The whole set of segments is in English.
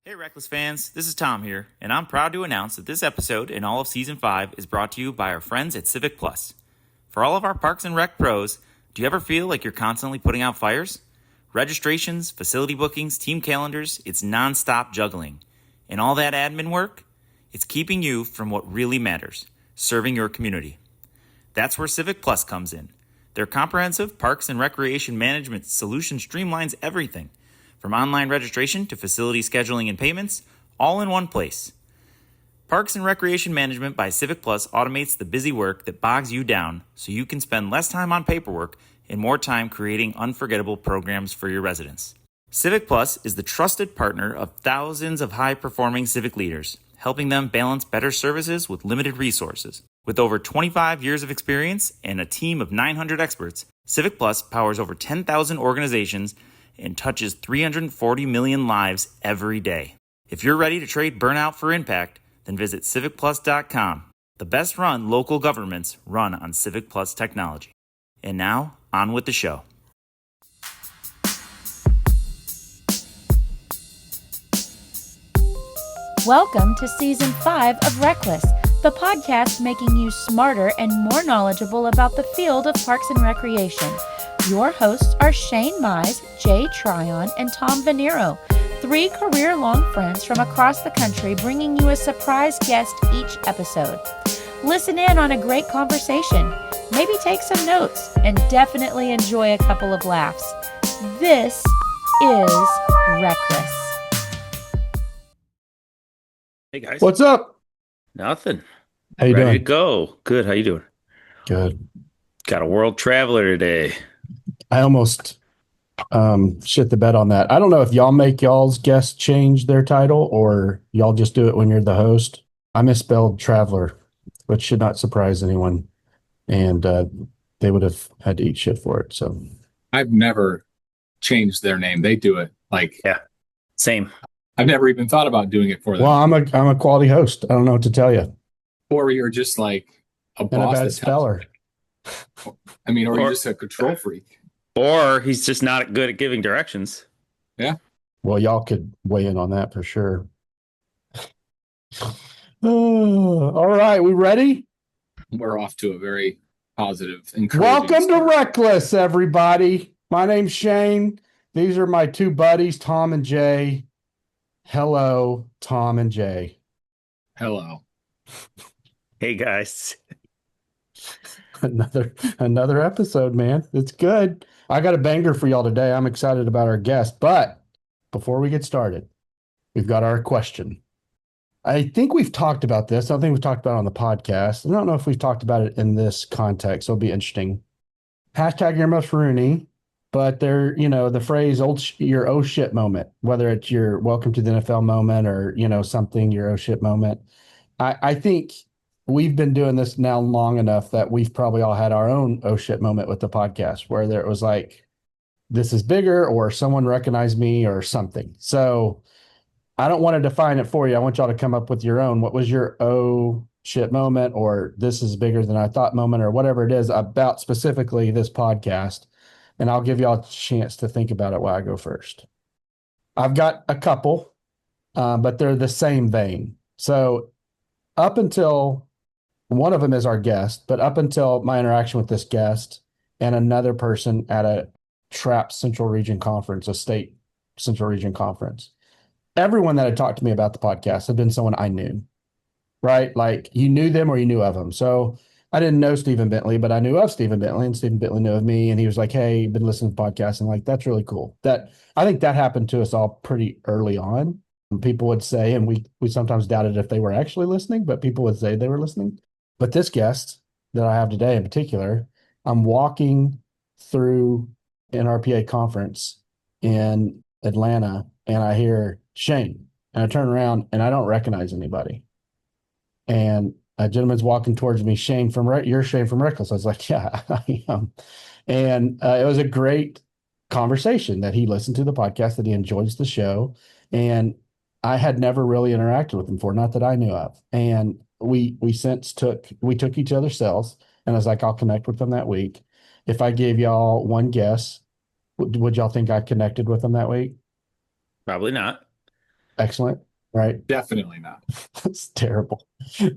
Hey, RecLess fans, this is Tom here, and I'm proud to announce that this episode and all of Season 5 is brought to you by our friends at Civic Plus. For all of our Parks and Rec pros, do you ever feel like you're constantly putting out fires? Registrations, facility bookings, team calendars, it's nonstop juggling. And all that admin work? It's keeping you from what really matters, serving your community. That's where Civic Plus comes in. Their comprehensive parks and recreation management solution streamlines everything, from online registration to facility scheduling and payments, all in one place. Parks and Recreation Management by Civic Plus automates the busy work that bogs you down so you can spend less time on paperwork and more time creating unforgettable programs for your residents. Civic Plus is the trusted partner of thousands of high-performing civic leaders, helping them balance better services with limited resources. With over 25 years of experience and a team of 900 experts, Civic Plus powers over 10,000 organizations and touches 340 million lives every day. If you're ready to trade burnout for impact, then visit civicplus.com. The best run local governments run on Civic Plus technology. And now, on with the show. Welcome to Season 5 of RecLess, the podcast making you smarter and more knowledgeable about the field of parks and recreation. Your hosts are Shane Mize, Jay Tryon, and Tom Venniro, three career-long friends from across the country bringing you a surprise guest each episode. Listen in on a great conversation, maybe take some notes, and definitely enjoy a couple of laughs. This is RecLess. Hey guys. What's up? Nothing. How you Ready doing? to go. Good. How you doing? Good. Got a world traveler today. I almost shit the bed on that. I don't know if y'all make y'all's guests change their title or y'all just do it when you're the host. I misspelled traveler, which should not surprise anyone. And they would have had to eat shit for it. So I've never changed their name. They do it. Same. I've never even thought about doing it for them. well, I'm a quality host. I don't know what to tell you. Or you're just like a And a boss bad that speller. or Or- you're just a control freak. Or he's just not good at giving directions. Well, y'all could weigh in on that for sure. All right, we ready? We're off to a very positive, encouraging Welcome to start. RecLess, everybody. My name's Shane. These are my two buddies, Tom and Jay. Hello, Tom and Jay. Hello. Hey guys. Another episode, man. It's good. I got a banger for y'all today. I'm excited about our guest, but before we get started, we've got our question. I think we've talked about this. I don't think we've talked about it on the podcast. I don't know if we've talked about it in this context. It'll be interesting. Hashtag earmuffs Rooney, but they're, the phrase your oh shit moment, whether it's your welcome to the NFL moment or, something, your oh shit moment. I think we've been doing this now long enough that we've probably all had our own oh shit moment with the podcast where there was like, this is bigger or someone recognized me or something. So I don't want to define it for you. I want y'all to come up with your own. What was your oh shit moment or this is bigger than I thought moment or whatever it is about specifically this podcast. And I'll give y'all a chance to think about it while I go first. I've got a couple, but they're the same vein. So up until one of them is our guest, but up until my interaction with this guest and another person at a TRAP Central Region Conference, a state Central Region Conference, everyone that had talked to me about the podcast had been someone I knew, right? Like you knew them or you knew of them. So I didn't know Stephen Bentley, but I knew of Stephen Bentley and Stephen Bentley knew of me. And he was like, hey, been listening to podcasts. And like, that's really cool. I think that happened to us all pretty early on. And people would say, and we sometimes doubted if they were actually listening, but people would say they were listening. But this guest that I have today in particular, I'm walking through an RPA conference in Atlanta and I hear Shane and I turn around and I don't recognize anybody. And a gentleman's walking towards me, you're Shane from RecLess. I was like, yeah, I am. And it was a great conversation that he listened to the podcast, that he enjoys the show. And I had never really interacted with him before, not that I knew of. And we took each other's cells and I was like, I'll connect with them that week. If I gave y'all one guess, would y'all think I connected with them that week? Probably not. excellent, right? Definitely not. It's terrible.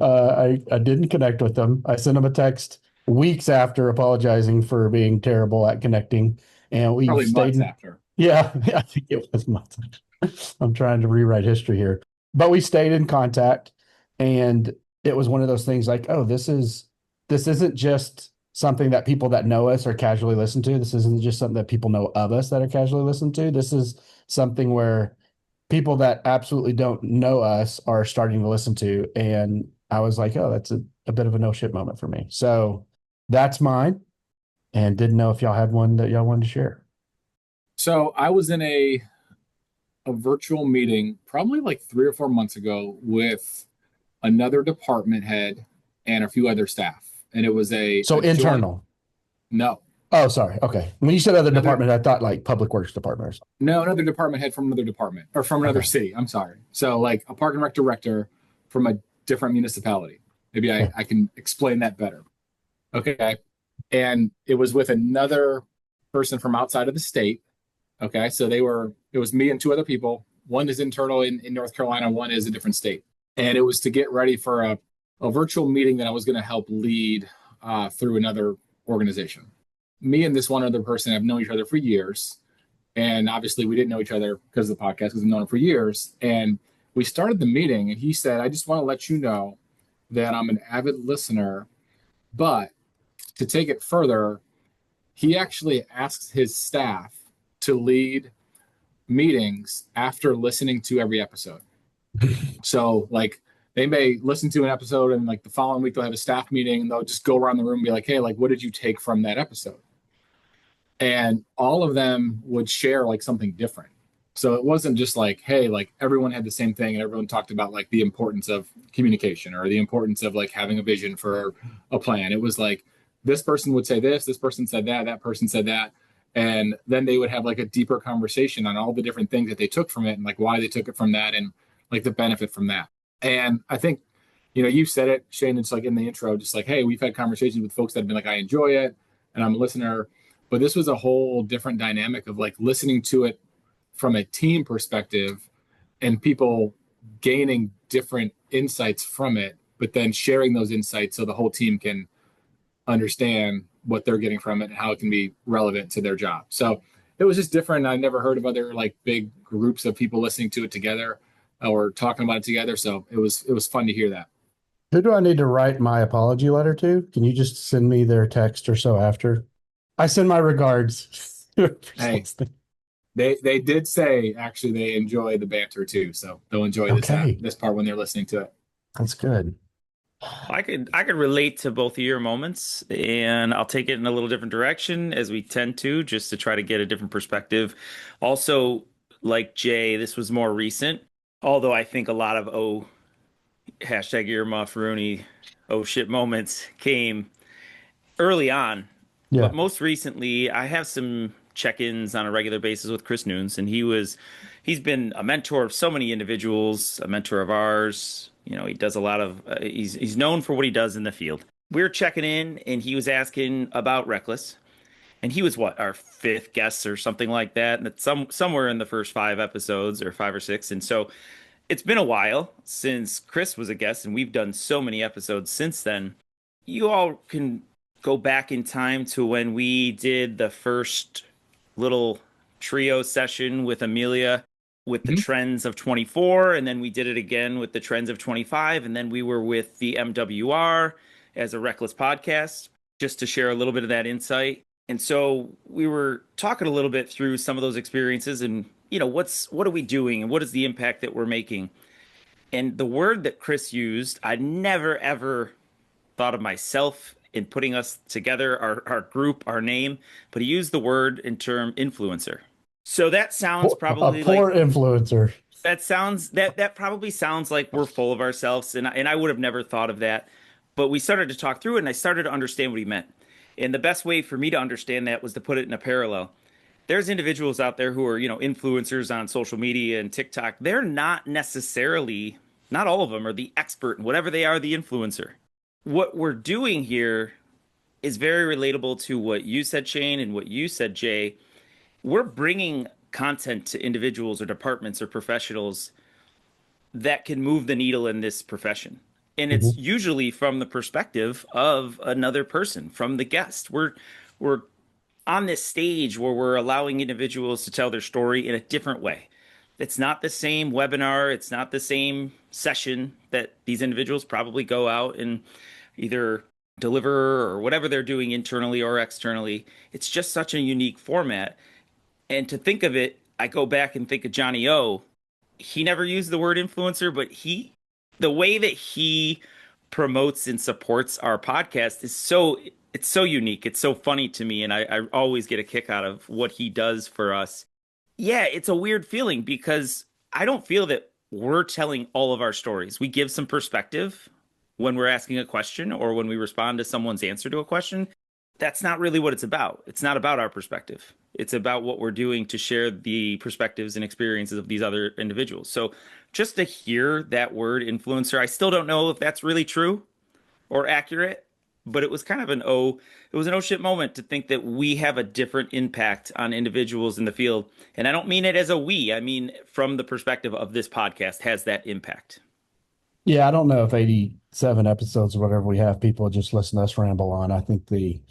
I didn't connect with them. I sent them a text weeks after apologizing for being terrible at connecting, and we Probably stayed months in. after. Yeah, I think it was months. I'm trying to rewrite history here, but we stayed in contact, and it was one of those things like, oh, this isn't just something that people that know us are casually listen to. This isn't just something that people know of us that are casually listen to. This is something where people that absolutely don't know us are starting to listen to. And I was like, oh, that's a bit of a no shit moment for me. So that's mine. And didn't know if y'all had one that y'all wanted to share. So I was in a virtual meeting probably like 3 or 4 months ago with another department head and a few other staff. And it was So internal. No. Oh, sorry. Okay. When you said other Another- department, I thought like public works department or something. No, another department head from another department or from another Okay. city. I'm sorry. So like a park and rec director from a different municipality. Maybe Okay. I can explain that better. Okay. And it was with another person from outside of the state. Okay. So it was me and two other people. One is internal in North Carolina, one is a different state. And it was to get ready for a virtual meeting that I was going to help lead through another organization. Me and this one other person have known each other for years. And obviously we didn't know each other because of the podcast, because we've known him for years. And we started the meeting and he said, I just want to let you know that I'm an avid listener, but to take it further, he actually asks his staff to lead meetings after listening to every episode. So like they may listen to an episode and like the following week they'll have a staff meeting and they'll just go around the room and be like, hey, like what did you take from that episode? And all of them would share like something different. So it wasn't just like, hey, like everyone had the same thing and everyone talked about like the importance of communication or the importance of like having a vision for a plan. It was like this person would say this person said that person said that. And then they would have like a deeper conversation on all the different things that they took from it and like why they took it from that and like the benefit from that. And I think, you said it, Shane, it's like in the intro, just like, hey, we've had conversations with folks that have been like, I enjoy it and I'm a listener. But this was a whole different dynamic of like listening to it from a team perspective and people gaining different insights from it, but then sharing those insights so the whole team can understand what they're getting from it and how it can be relevant to their job. So it was just different. I never heard of other like big groups of people listening to it together or talking about it together. So it was fun to hear that. Who do I need to write my apology letter to? Can you just send me their text or so after? I send my regards. Hey, they did say actually they enjoy the banter too, so they'll enjoy this part when they're listening to it. That's good. I could relate to both of your moments, and I'll take it in a little different direction as we tend to, just to try to get a different perspective. Also, like Jay, this was more recent, although I think a lot of hashtag earmuff Rooney oh shit moments came early on. Yeah. But most recently, I have some check-ins on a regular basis with Chris Nunes, and he's been a mentor of so many individuals, a mentor of ours. He does a lot of he's known for what he does in the field. We were checking in, and he was asking about RecLess, and he was our fifth guest or something like that, and it's somewhere in the first 5 episodes or 5 or 6, and so it's been a while since Chris was a guest, and we've done so many episodes since then. You all can go back in time to when we did the first little trio session with Amelia with the trends of 24, and then we did it again with the trends of 25, and then we were with the MWR as a RecLess podcast, just to share a little bit of that insight. And so we were talking a little bit through some of those experiences and, what are we doing and what is the impact that we're making? And the word that Chris used, I never, ever thought of myself in putting us together, our group, our name, but he used the word and term influencer. So that sounds probably a poor like influencer. That probably sounds like we're full of ourselves, and I would have never thought of that. But we started to talk through it, and I started to understand what he meant. And the best way for me to understand that was to put it in a parallel. There's individuals out there who are, influencers on social media and TikTok. They're not necessarily, not all of them are the expert in whatever they are, the influencer. What we're doing here is very relatable to what you said, Shane, and what you said, Jay. We're bringing content to individuals or departments or professionals that can move the needle in this profession. And it's Mhm. usually from the perspective of another person, from the guest. We're on this stage where we're allowing individuals to tell their story in a different way. It's not the same webinar, it's not the same session that these individuals probably go out and either deliver or whatever they're doing internally or externally. It's just such a unique format. And to think of it, I go back and think of Johnny O. He never used the word influencer, but the way that he promotes and supports our podcast is it's so unique. It's so funny to me. And I always get a kick out of what he does for us. Yeah, it's a weird feeling because I don't feel that we're telling all of our stories. We give some perspective when we're asking a question or when we respond to someone's answer to a question. That's not really what it's about. It's not about our perspective. It's about what we're doing to share the perspectives and experiences of these other individuals. So just to hear that word influencer, I still don't know if that's really true or accurate, but it was kind of it was an oh shit moment to think that we have a different impact on individuals in the field. And I don't mean it as a we, I mean from the perspective of this podcast has that impact. Yeah, I don't know if 87 episodes or whatever we have, people just listen to us ramble on. I think the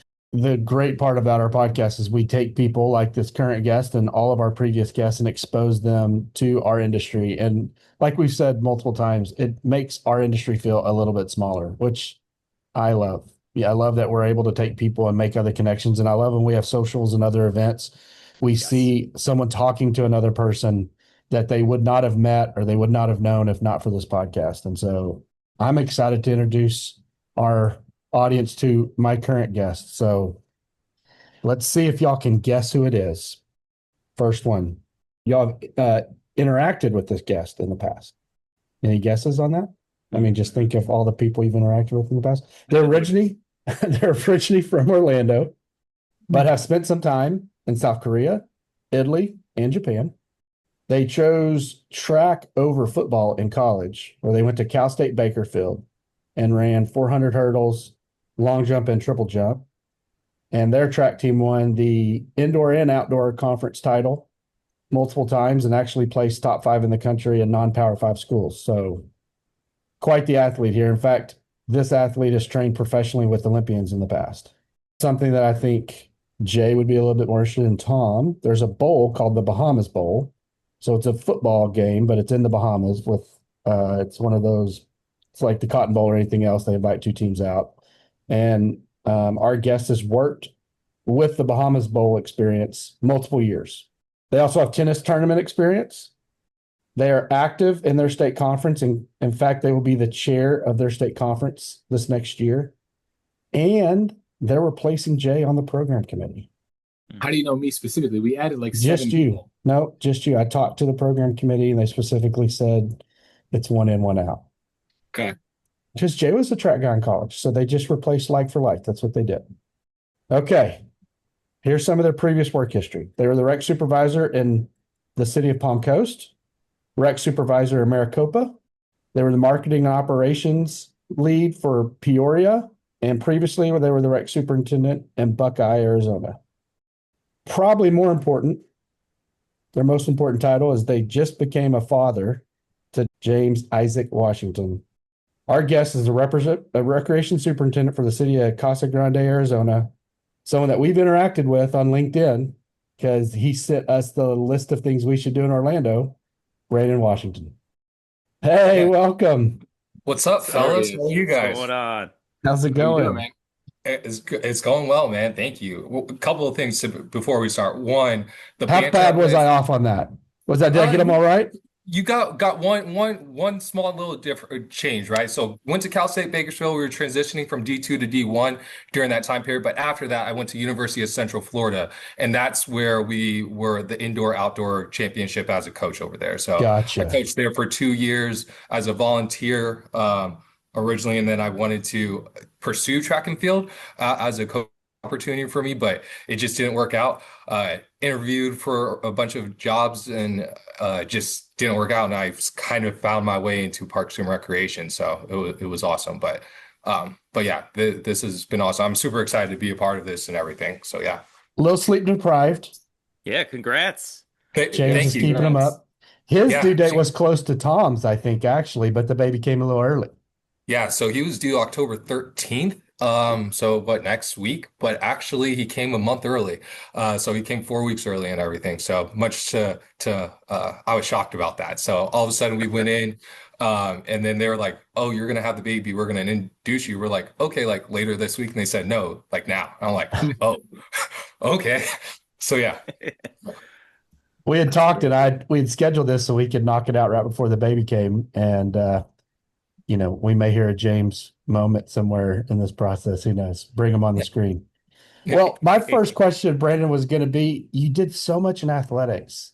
great part about our podcast is we take people like this current guest and all of our previous guests and expose them to our industry. And like we've said multiple times, it makes our industry feel a little bit smaller, which I love. Yeah, I love that we're able to take people and make other connections. And I love when we have socials and other events, we see someone talking to another person that they would not have met or they would not have known if not for this podcast. And so I'm excited to introduce our audience to my current guest. So let's see if y'all can guess who it is. First one, y'all interacted with this guest in the past. Any guesses on that? I mean, just think of all the people you've interacted with in the past. They're originally from Orlando, but have spent some time in South Korea, Italy, and Japan. They chose track over football in college, where they went to Cal State Bakersfield and ran 400 hurdles, long jump, and triple jump. And their track team won the indoor and outdoor conference title multiple times and actually placed top 5 in the country in non-Power 5 schools. So quite the athlete here. In fact, this athlete has trained professionally with Olympians in the past. Something that I think Jay would be a little bit more interested in. Tom, there's a bowl called the Bahamas Bowl. So it's a football game, but it's in the Bahamas with, it's one of those, it's like the Cotton Bowl or anything else. They invite 2 teams out. And our guest has worked with the Bahamas Bowl experience multiple years. They also have tennis tournament experience. They are active in their state conference. And in fact, they will be the chair of their state conference this next year. And they're replacing Jay on the program committee. How do you know me specifically? We added like Just 7 you. people. No, just you. I talked to the program committee and they specifically said it's 1 in, 1 out. Okay. Because Jay was a track guy in college. So they just replaced like for like. That's what they did. Okay. Here's some of their previous work history. They were the rec supervisor in the city of Palm Coast, rec supervisor in Maricopa. They were the marketing and operations lead for Peoria. And previously they were the rec superintendent in Buckeye, Arizona. Probably more important, their most important title is they just became a father to James Isaac Washington. Our guest is a recreation superintendent for the city of Casa Grande, Arizona, someone that we've interacted with on LinkedIn because he sent us the list of things we should do in Orlando, Brandon Washington. Hey, welcome. What's up, fellas? How are you guys? What's going on? How's it How you going? doing, man? It's going well, man. Thank you. Well, a couple of things before we start. One, the How banter bad was with- I off on that? Did I get them all right? You got one small little different change, right? So went to Cal State Bakersfield. We were transitioning from D2 to D1 during that time period. But after that, I went to University of Central Florida, and that's where we were the indoor-outdoor championship as a coach over there. So Gotcha. I coached there for 2 years as a volunteer originally, and then I wanted to pursue track and field as a coach opportunity for me, but it just didn't work out. Interviewed for a bunch of jobs and just didn't work out, and I kind of found my way into Parks and Recreation, so it was awesome. But yeah, this has been awesome. I'm super excited to be a part of this and everything. So yeah, A little sleep deprived. Yeah, congrats. James Thank is you. keeping him up. His Yeah, due date was close to Tom's, I think, actually, but the baby came a little early. yeah, so he was due October 13th. So what, next week? But actually he came a month early. So he came 4 weeks early and everything. So much to I was shocked about that. So all of a sudden we went in, and then they were like, "Oh, you're gonna have the baby. We're gonna induce you." We're like, "Okay, like later this week." And they said, "No, like now." I'm like, "Oh, okay." So yeah. We had talked and we had scheduled this so we could knock it out right before the baby came. And we may hear a James moment somewhere in this process. Who knows? Bring him on the screen. Well, my first question, Brandon, was going to be, you did so much in athletics.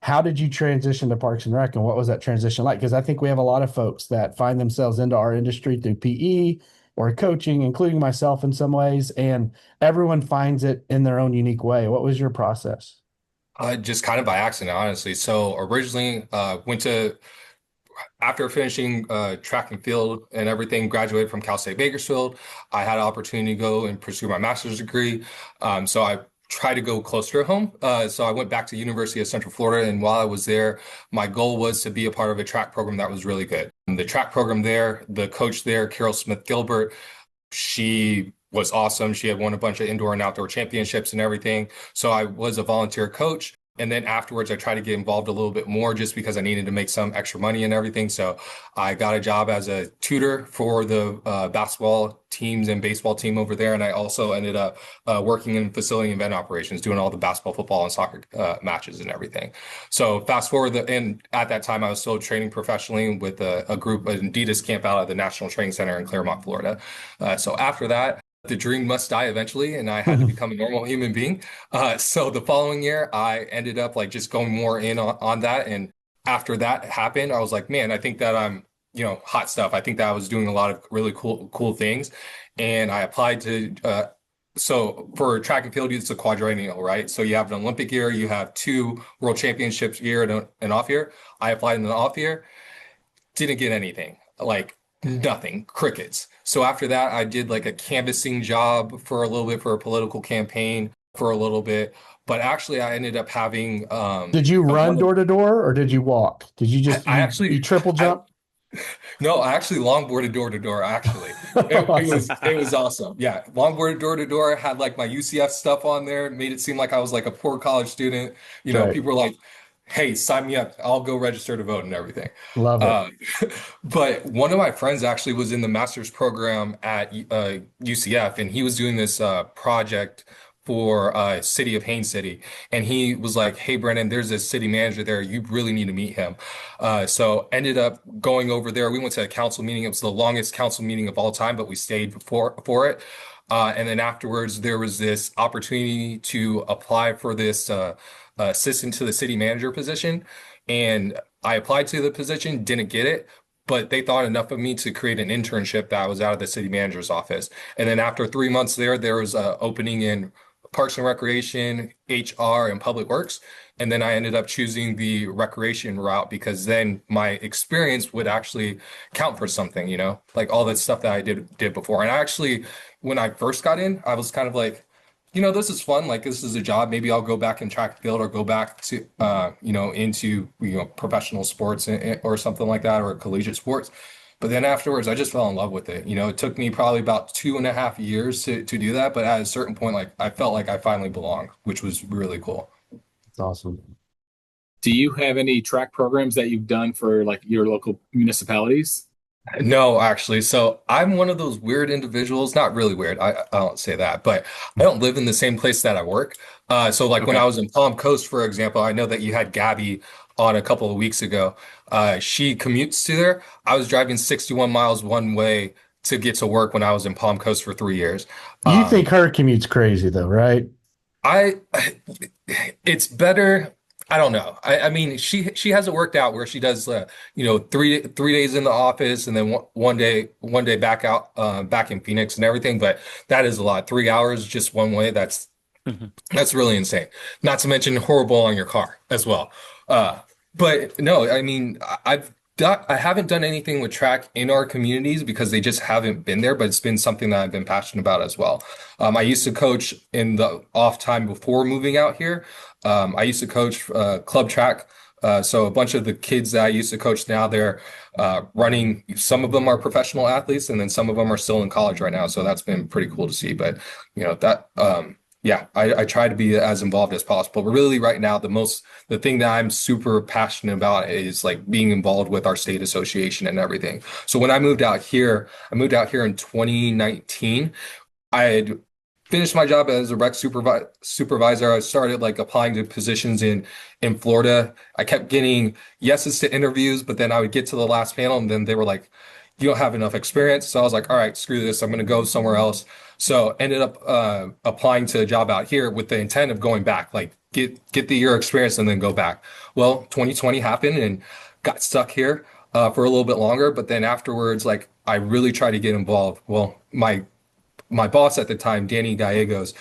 How did you transition to Parks and Rec, and what was that transition like? Because I think we have a lot of folks that find themselves into our industry through PE or coaching, including myself in some ways, and everyone finds it in their own unique way. What was your process? Just kind of by accident, honestly. So originally, went to after finishing track and field and everything, graduated from Cal State Bakersfield. I had an opportunity to go and pursue my master's degree. So I tried to go closer to home. So I went back to University of Central Florida, and while I was there, my goal was to be a part of a track program that was really good. And the track program there, the coach there, Carol Smith Gilbert, she was awesome. She had won a bunch of indoor and outdoor championships and everything. So I was a volunteer coach. And then afterwards, I tried to get involved a little bit more just because I needed to make some extra money and everything. So I got a job as a tutor for the basketball teams and baseball team over there. And I also ended up working in facility and event operations, doing all the basketball, football, and soccer matches and everything. So fast forward, and at that time, I was still training professionally with a group, an Adidas camp out at the National Training Center in Claremont, Florida. So after that, the dream must die eventually, and I had to become a normal human being. So the following year, I ended up like just going more in on that. And after that happened, I was like, man, I think that I'm, hot stuff. I think that I was doing a lot of really cool things. And I applied to, so for track and field, it's a quadrennial, right? So you have an Olympic year, you have 2 world championships year and an off year. I applied in the off year, didn't get anything. Like, nothing, crickets. So after that, I did like a canvassing job for a little bit for a political campaign for a little bit. But actually, I ended up having. Did you run door to door or did you walk? Did you just I actually you triple jump? No, I actually longboarded door to door. Actually, it was awesome. Yeah, longboarded door to door. Had like my UCF stuff on there. Made it seem like I was like a poor college student. Right. People were like, "Hey, sign me up. I'll go register to vote and everything." Love it. But one of my friends actually was in the master's program at UCF, and he was doing this project for City of Haines City, and he was like, "Hey, Brennan, there's this city manager there. You really need to meet him." So ended up going over there. We went to a council meeting. It was the longest council meeting of all time, but we stayed for it. And then afterwards, there was this opportunity to apply for this assistant to the city manager position. And I applied to the position, didn't get it, but they thought enough of me to create an internship that was out of the city manager's office. And then after 3 months there was an opening in Parks and Recreation, HR, and Public Works. And then I ended up choosing the recreation route because then my experience would actually count for something, like all that stuff that I did before. And I actually, when I first got in, I was kind of like, this is fun. Like this is a job. Maybe I'll go back and track and field or go back to, into, professional sports or something like that, or collegiate sports. But then afterwards, I just fell in love with it. It took me probably about 2.5 years to do that. But at a certain point, like I felt like I finally belonged, which was really cool. It's awesome. Do you have any track programs that you've done for like your local municipalities? No, actually. So I'm one of those weird individuals, not really weird. I don't say that, but I don't live in the same place that I work. So like when Okay. I was in Palm Coast, for example, I know that you had Gabby on a couple of weeks ago. She commutes to there. I was driving 61 miles one way to get to work when I was in Palm Coast for 3 years. You Um, think her commute's crazy though, right? I it's better. I don't know. I mean, she has it worked out where she does, 3 days in the office and then one day back out, back in Phoenix and everything. But that is a lot. 3 hours just one way. That's really insane. Not to mention horrible on your car as well. But no, I mean, I haven't done anything with track in our communities because they just haven't been there, but it's been something that I've been passionate about as well. I used to coach in the off time before moving out here. I used to coach club track So a bunch of the kids that I used to coach now, they're running. Some of them are professional athletes, and then some of them are still in college right now. So that's been pretty cool to see. But that yeah, I try to be as involved as possible. But really, right now, the thing that I'm super passionate about is like being involved with our state association and everything. So when I moved out here in 2019. I had finished my job as a supervisor. I started like applying to positions in Florida. I kept getting yeses to interviews, but then I would get to the last panel and then they were like, you don't have enough experience. So I was like, all right, screw this. I'm going to go somewhere else. So ended up applying to a job out here with the intent of going back, like get the year experience and then go back. Well, 2020 happened and got stuck here for a little bit longer. But then afterwards, like I really tried to get involved. Well, my boss at the time, Danny Gallegos,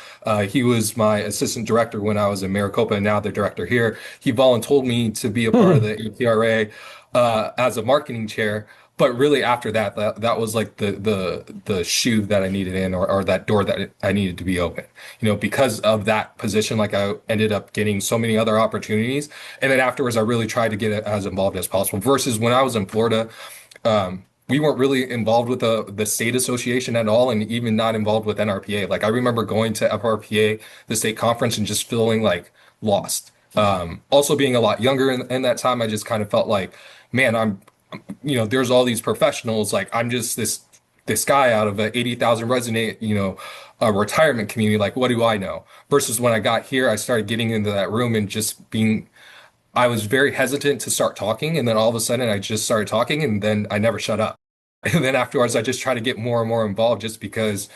he was my assistant director when I was in Maricopa and now the director here. He volunteered me to be a part of the CPRE as a marketing chair. But really after that was like the shoe that I needed in or that door that I needed to be open. Because of that position, like I ended up getting so many other opportunities. And then afterwards, I really tried to get as involved as possible versus when I was in Florida. We weren't really involved with the state association at all, and even not involved with NRPA. Like I remember going to FRPA, the state conference, and just feeling like lost. Also being a lot younger in that time, I just kind of felt like, man, there's all these professionals. Like I'm just this guy out of a 80,000 resident, a retirement community. Like what do I know? Versus when I got here, I started getting into that room and just I was very hesitant to start talking, and then all of a sudden I just started talking, and then I never shut up. And then afterwards, I just try to get more and more involved just because,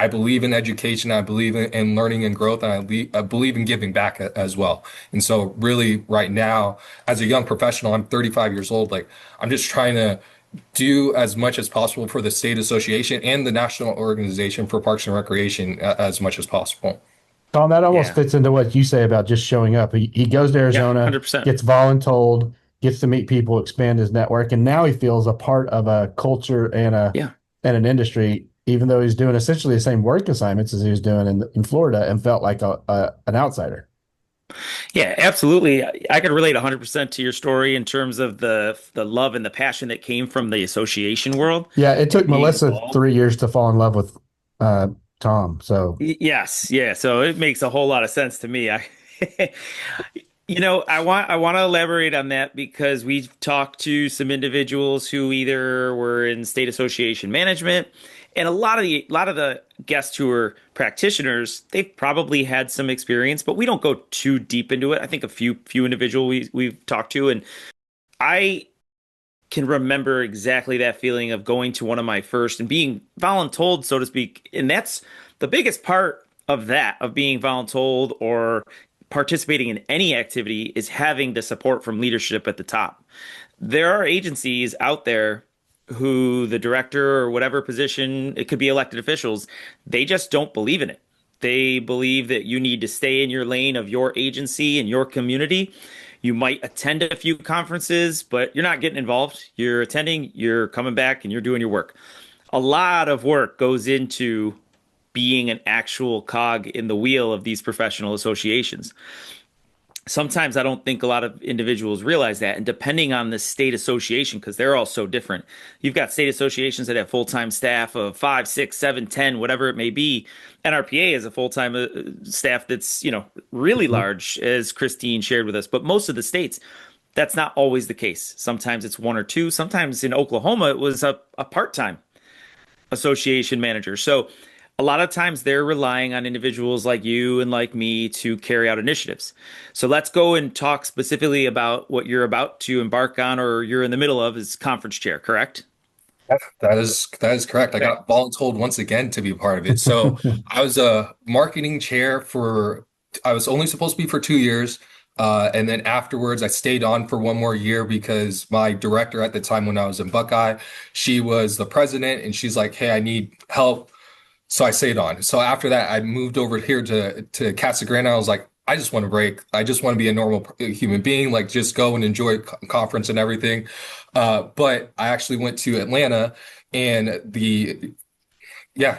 I believe in education, I believe in learning and growth, and I believe in giving back as well. And so really right now, as a young professional, I'm 35 years old, like I'm just trying to do as much as possible for the state association and the national organization for Parks and Recreation as much as possible. Tom, that almost Yeah. fits into what you say about just showing up. He goes to Arizona, 100%. gets voluntold, gets to meet people, expand his network, and now he feels a part of a culture and an industry, even though he's doing essentially the same work assignments as he was doing in Florida, and felt like an outsider. Yeah, absolutely. I could relate 100% to your story in terms of the love and the passion that came from the association world. Yeah, it took being Melissa involved. 3 years to fall in love with Tom. So Yes, yeah. So it makes a whole lot of sense to me. I want to elaborate on that because we've talked to some individuals who either were in state association management, and a lot of the guests who are practitioners, they've probably had some experience, but we don't go too deep into it. I think a few individuals we've talked to, and I can remember exactly that feeling of going to one of my first and being voluntold, so to speak. And that's the biggest part of that, of being voluntold or participating in any activity, is having the support from leadership at the top. There are agencies out there who the director or whatever position, it could be elected officials, they just don't believe in it. They believe that you need to stay in your lane of your agency and your community. You might attend a few conferences, but you're not getting involved. You're attending, you're coming back, and you're doing your work. A lot of work goes into being an actual cog in the wheel of these professional associations. Sometimes I don't think a lot of individuals realize that. And depending on the state association, because they're all so different, you've got state associations that have full-time staff of 5, 6, 7, 10, whatever it may be. NRPA is a full-time staff that's, really large, as Christine shared with us. But most of the states, that's not always the case. Sometimes it's 1 or 2. Sometimes in Oklahoma, it was a part-time association manager. So a lot of times they're relying on individuals like you and like me to carry out initiatives. So let's go and talk specifically about what you're about to embark on, or you're in the middle of, is conference chair, correct? That is correct. I got voluntold once again to be a part of it. So I was a marketing chair I was only supposed to be for 2 years. And then afterwards, I stayed on for 1 more year because my director at the time when I was in Buckeye, she was the president, and she's like, hey, I need help. So I stayed on. So after that, I moved over here to Casa Grande. I was like, I just want to break. I just want to be a normal human being, like just go and enjoy conference and everything. But I actually went to Atlanta, and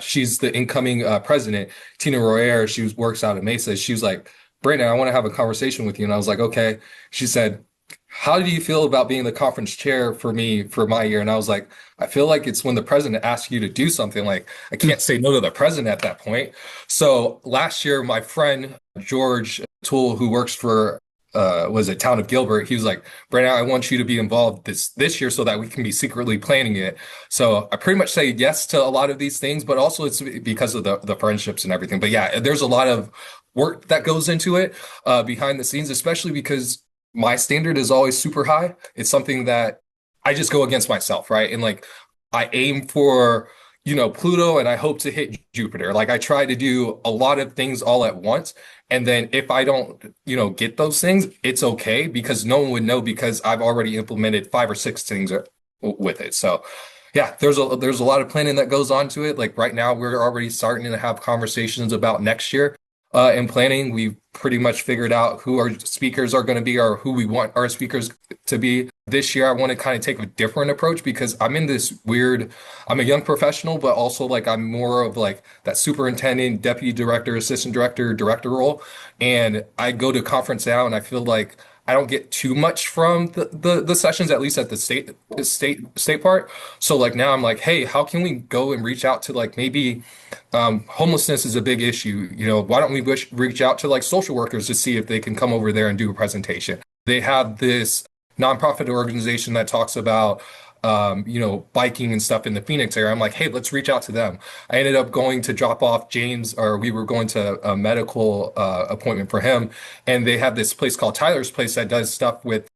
she's the incoming president, Tina Royer. She works out at Mesa. She was like, Brandon, I want to have a conversation with you. And I was like, okay. She said, how do you feel about being the conference chair for me for my year? And I was like, I feel like it's when the president asks you to do something, like I can't say no to the president at that point. So last year, my friend George Toole, who works for was it Town of Gilbert, he was like, Brandon, I want you to be involved this year so that we can be secretly planning it. So I pretty much say yes to a lot of these things, but also it's because of the friendships and everything. But yeah, there's a lot of work that goes into it behind the scenes, especially because my standard is always super high. It's something that I just go against myself, right? And like I aim for, Pluto and I hope to hit Jupiter. Like I try to do a lot of things all at once. And then if I don't, get those things, it's okay because no one would know because I've already implemented 5 or 6 things with it. So yeah, there's a lot of planning that goes on to it. Like right now, we're already starting to have conversations about next year. In planning, we've pretty much figured out who our speakers are going to be or who we want our speakers to be. This year, I want to kind of take a different approach because I'm in this weird, I'm a young professional, but also like I'm more of like that superintendent, deputy director, assistant director, director role. And I go to conference now and I feel like I don't get too much from the sessions, at least at the state part. So like now I'm like, hey, how can we go and reach out to like maybe homelessness is a big issue. Why don't we reach out to like social workers to see if they can come over there and do a presentation? They have this nonprofit organization that talks about biking and stuff in the Phoenix area. I'm like, hey, let's reach out to them. I ended up going to drop off James, or we were going to a medical appointment for him. And they have this place called Tyler's Place that does stuff with,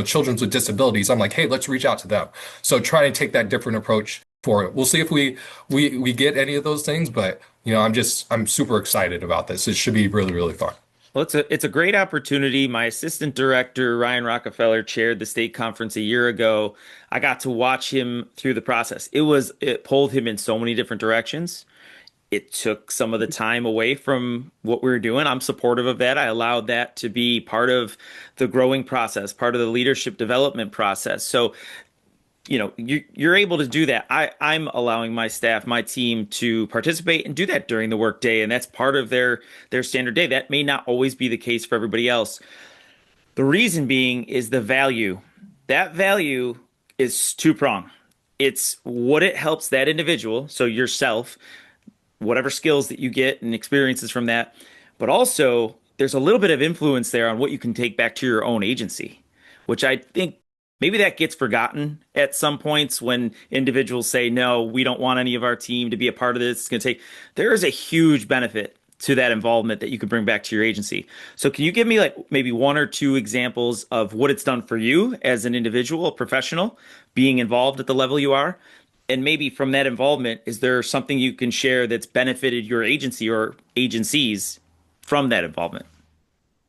children with disabilities. I'm like, hey, let's reach out to them. So trying to take that different approach for it. We'll see if we get any of those things, but I'm super excited about this. It should be really, really fun. Well, it's a great opportunity. My assistant director, Ryan Rockefeller, chaired the state conference a year ago. I got to watch him through the process. It pulled him in so many different directions. It took some of the time away from what we were doing. I'm supportive of that. I allowed that to be part of the growing process, part of the leadership development process. So you're able to do that. I'm allowing my staff, my team to participate and do that during the workday, and that's part of their standard day. That may not always be the case for everybody else. The reason being is the value. That value is two-pronged. It's what it helps that individual, so yourself, whatever skills that you get and experiences from that, but also there's a little bit of influence there on what you can take back to your own agency, which I think maybe that gets forgotten at some points when individuals say, no, we don't want any of our team to be a part of this. It's going to take, there is a huge benefit to that involvement that you could bring back to your agency. So can you give me like maybe 1 or 2 examples of what it's done for you as an individual, a professional, being involved at the level you are? And maybe from that involvement, is there something you can share that's benefited your agency or agencies from that involvement?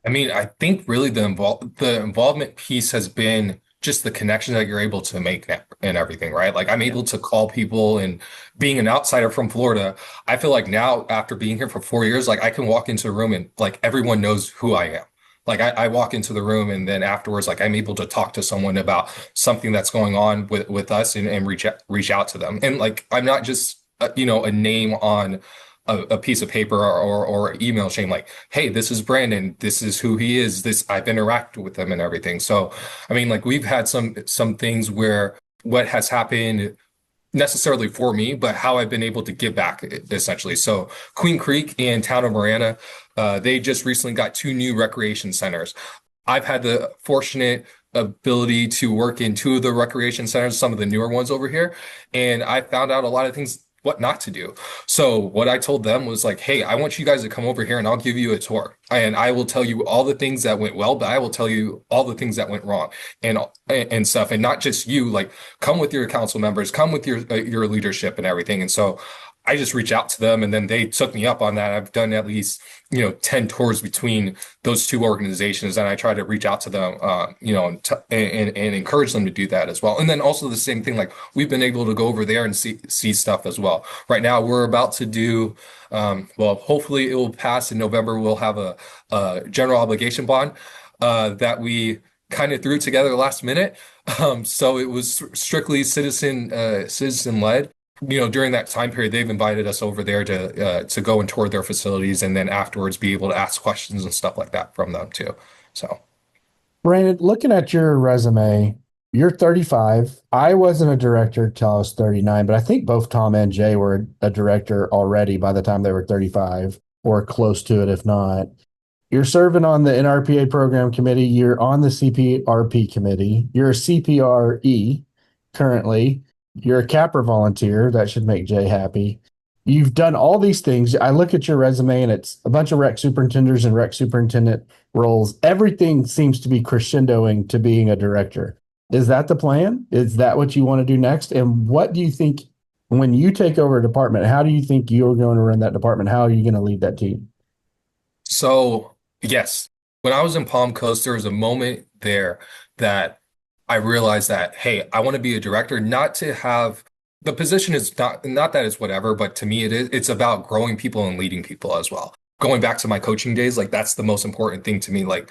I mean, I think really the involvement piece has been just the connection that you're able to make and everything, right? Like I'm able to call people, and being an outsider from Florida, I feel like now after being here for 4 years, like I can walk into a room and like everyone knows who I am. Like I walk into the room and then afterwards, like I'm able to talk to someone about something that's going on with us and reach out to them. And like I'm not just a name on a piece of paper or email chain, like, hey, this is Brandon, this is who he is, this I've interacted with him and everything. So I mean, like we've had some things where what has happened necessarily for me, but how I've been able to give back essentially. So Queen Creek and Town of Marana, they just recently got 2 new recreation centers. I've had the fortunate ability to work in 2 of the recreation centers, some of the newer ones over here, and I found out a lot of things what not to do. So what I told them was like, hey, I want you guys to come over here and I'll give you a tour. And I will tell you all the things that went well, but I will tell you all the things that went wrong and stuff. And not just you, like come with your council members, come with your leadership and everything. And so I just reached out to them and then they took me up on that. I've done at least, 10 tours between those 2 organizations. And I try to reach out to them, and encourage them to do that as well. And then also the same thing, like we've been able to go over there and see stuff as well. Right now we're about to do, hopefully it will pass in November. We'll have a general obligation bond, that we kind of threw together last minute. So it was strictly citizen led. during that time period, they've invited us over there to go and tour their facilities, and then afterwards be able to ask questions and stuff like that from them too. So, Brandon, looking at your resume, you're 35. I wasn't a director till I was 39, but I think both Tom and Jay were a director already by the time they were 35 or close to it, if not. You're serving on the NRPA program committee. You're on the CPRP committee. You're a CPRE currently. You're a CAPRA volunteer. That should make Jay happy. You've done all these things. I look at your resume and it's a bunch of rec superintendents and rec superintendent roles. Everything seems to be crescendoing to being a director. Is that the plan? Is that what you want to do next? And what do you think when you take over a department? How do you think you're going to run that department? How are you going to lead that team? so yes, when I was in Palm Coast, there was a moment there that I realized that, hey, I want to be a director, not to have the position is not that it's whatever, but to me it's about growing people and leading people as well. Going back to my coaching days, like that's the most important thing to me. Like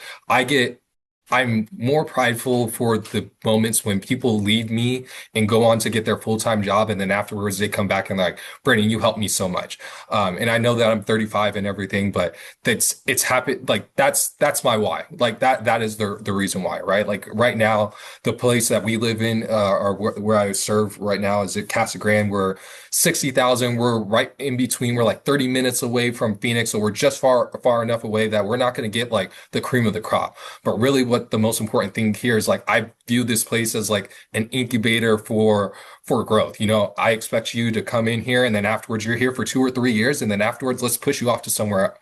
I'm more prideful for the moments when people leave me and go on to get their full-time job, and then afterwards they come back and like, Brandon, you helped me so much. And I know that I'm 35 and everything, but it's happened. Like that's my why. Like that is the reason why, right? Like right now, the place that we live in, or where I serve right now is at Casa Grande. We're 60,000. We're right in between. We're like 30 minutes away from Phoenix, so we're just far enough away that we're not going to get like the cream of the crop. But really, what the most important thing here is, like, I view this place as like an incubator for growth. I expect you to come in here, and then afterwards you're here for 2 or 3 years, and then afterwards let's push you off to somewhere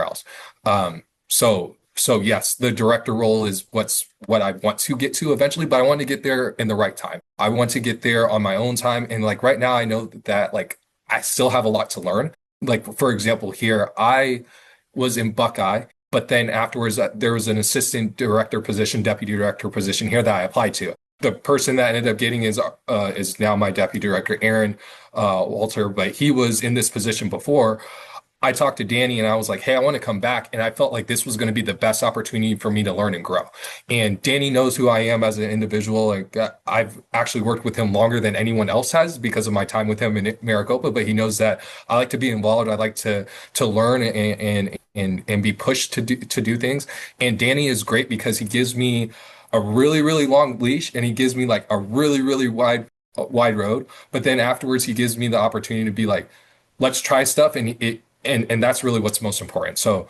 else. So yes, the director role is what I want to get to eventually, but I want to get there in the right time. I want to get there on my own time, and like right now I know that like I still have a lot to learn. Like for example, here I was in Buckeye, but then afterwards, there was an assistant director position, deputy director position here that I applied to. The person that ended up getting is now my deputy director, Aaron Walter, but he was in this position before. I talked to Danny and I was like, hey, I want to come back. And I felt like this was going to be the best opportunity for me to learn and grow. And Danny knows who I am as an individual. Like I've actually worked with him longer than anyone else has because of my time with him in Maricopa, but he knows that I like to be involved. I like to learn and be pushed to do things. And Danny is great because he gives me a really, really long leash, and he gives me like a really, really wide road. But then afterwards, he gives me the opportunity to be like, let's try stuff. And that's really what's most important. So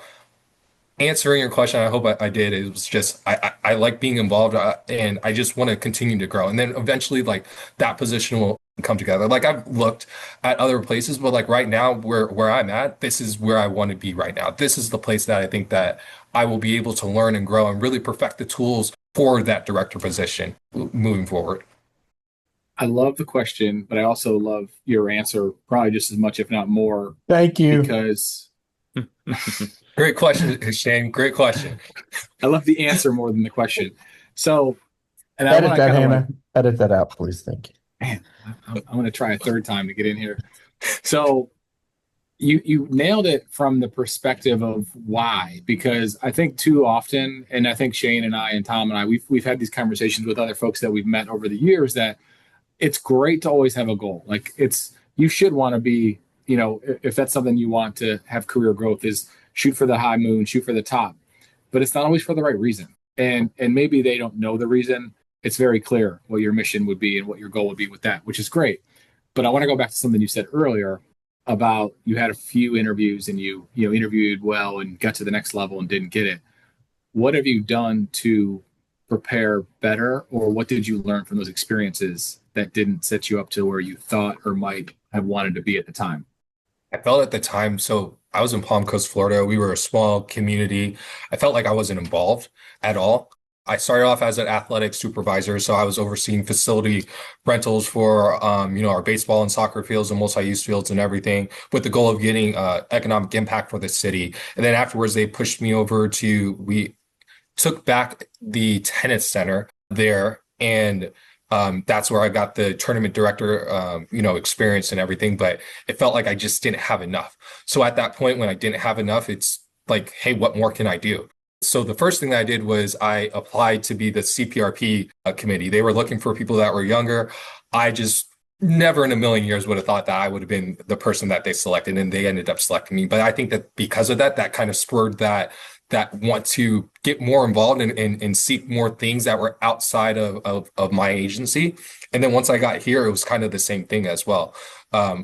answering your question, I hope I did. It was just, I like being involved, and I just want to continue to grow. And then eventually like that position will come together. Like I've looked at other places, but like right now where I'm at, this is where I want to be right now. This is the place that I think that I will be able to learn and grow and really perfect the tools for that director position moving forward. I love the question, but I also love your answer probably just as much, if not more. Thank you. Because Great question, Shane. Great question. I love the answer more than the question. So, and Edit that, Hannah. Edit that out, please. Thank you. Man, I'm going to try a third time to get in here. So you nailed it from the perspective of why, because I think too often, and I think Shane and I and Tom and I, we've had these conversations with other folks that we've met over the years, that it's great to always have a goal. Like you should want to be, if that's something you want to have career growth, is shoot for the high moon, shoot for the top, but it's not always for the right reason. And maybe they don't know the reason. It's very clear what your mission would be and what your goal would be with that, which is great. But I want to go back to something you said earlier about you had a few interviews and you interviewed well and got to the next level and didn't get it. What have you done to prepare better, or what did you learn from those experiences that didn't set you up to where you thought or might have wanted to be at the time? I felt at the time, so I was in Palm Coast, Florida. We were a small community. I felt like I wasn't involved at all. I started off as an athletic supervisor, so I was overseeing facility rentals for, our baseball and soccer fields and multi-use fields and everything, with the goal of getting economic impact for the city. And then afterwards, they pushed me over we took back the tennis center there, and that's where I got the tournament director, experience and everything. But it felt like I just didn't have enough. So at that point, when I didn't have enough, it's like, hey, what more can I do? So the first thing that I did was I applied to be the CPRP committee. They were looking for people that were younger. I just never in a million years would have thought that I would have been the person that they selected, and they ended up selecting me. But I think that because of that, that kind of spurred that want to get more involved and seek more things that were outside of my agency. And then once I got here, it was kind of the same thing as well.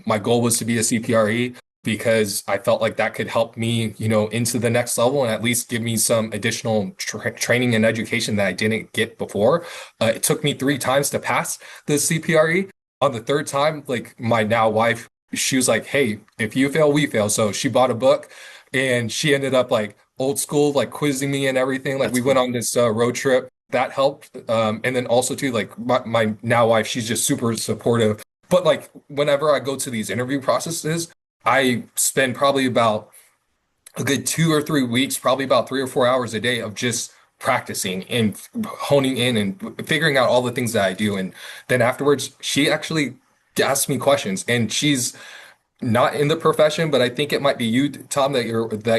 My goal was to be a CPRE because I felt like that could help me, into the next level and at least give me some additional training and education that I didn't get before. It took me 3 times to pass the CPRE. On the third time, like my now wife, she was like, "Hey, if you fail, we fail." So she bought a book and she ended up like old school, like quizzing me and everything. Like we went on this road trip that helped. And then also too, like my now wife, she's just super supportive. But like whenever I go to these interview processes, I spend probably about a good 2 or 3 weeks, probably about 3 or 4 hours a day of just practicing and honing in and figuring out all the things that I do. And then afterwards, she actually asks me questions, and she's not in the profession, but I think it might be you, Tom, that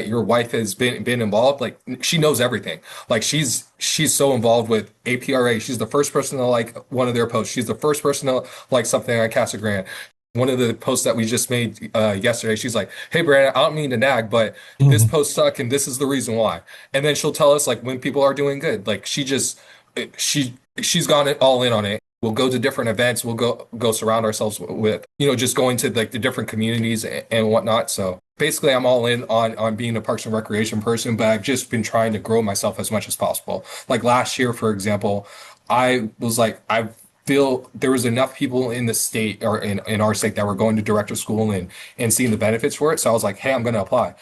your wife has been involved. Like she knows everything. Like she's so involved with APRA. She's the first person to like one of their posts. She's the first person to like something on Casa Grande. One of the posts that we just made yesterday, she's like, "Hey, Brandon, I don't mean to nag, but this post sucked, and this is the reason why." And then she'll tell us like when people are doing good. Like she's gone all in on it. We'll go to different events. We'll go surround ourselves with, just going to like the different communities and whatnot. So basically, I'm all in on being a Parks and Recreation person, but I've just been trying to grow myself as much as possible. Like last year, for example, I was like, I feel there was enough people in the state or in our state that were going to director school and seeing the benefits for it. So I was like, hey, I'm going to apply.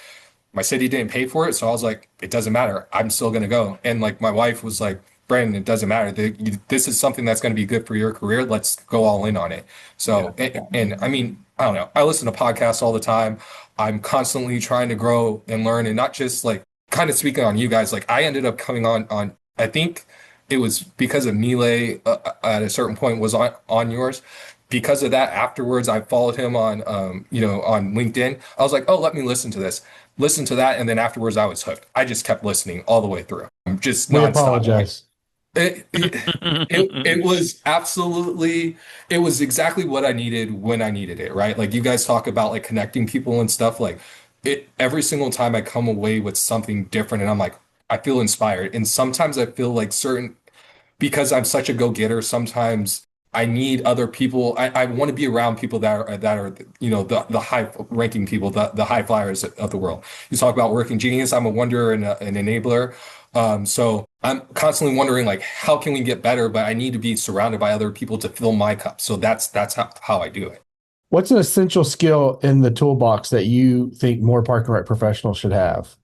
My city didn't pay for it. So I was like, it doesn't matter. I'm still going to go. And like my wife was like, Brandon, it doesn't matter. This is something that's going to be good for your career. Let's go all in on it. So, and I mean, I don't know. I listen to podcasts all the time. I'm constantly trying to grow and learn, and not just like kind of speaking on you guys. Like I ended up coming on, I think it was because of Mize at a certain point was on yours. Because of that, afterwards, I followed him on, on LinkedIn. I was like, oh, let me listen to this, listen to that. And then afterwards, I was hooked. I just kept listening all the way through. I'm just We nonstop. apologize. It was absolutely, it was exactly what I needed when I needed it, right? Like you guys talk about like connecting people and stuff, like it every single time I come away with something different and I'm like, I feel inspired. And sometimes I feel like because I'm such a go-getter, sometimes I need other people. I want to be around people that are the high-ranking people, the high flyers of the world. You talk about working genius. I'm a wanderer and an enabler. So I'm constantly wondering like, how can we get better? But I need to be surrounded by other people to fill my cup. So that's how I do it. What's an essential skill in the toolbox that you think more park and rec professionals should have?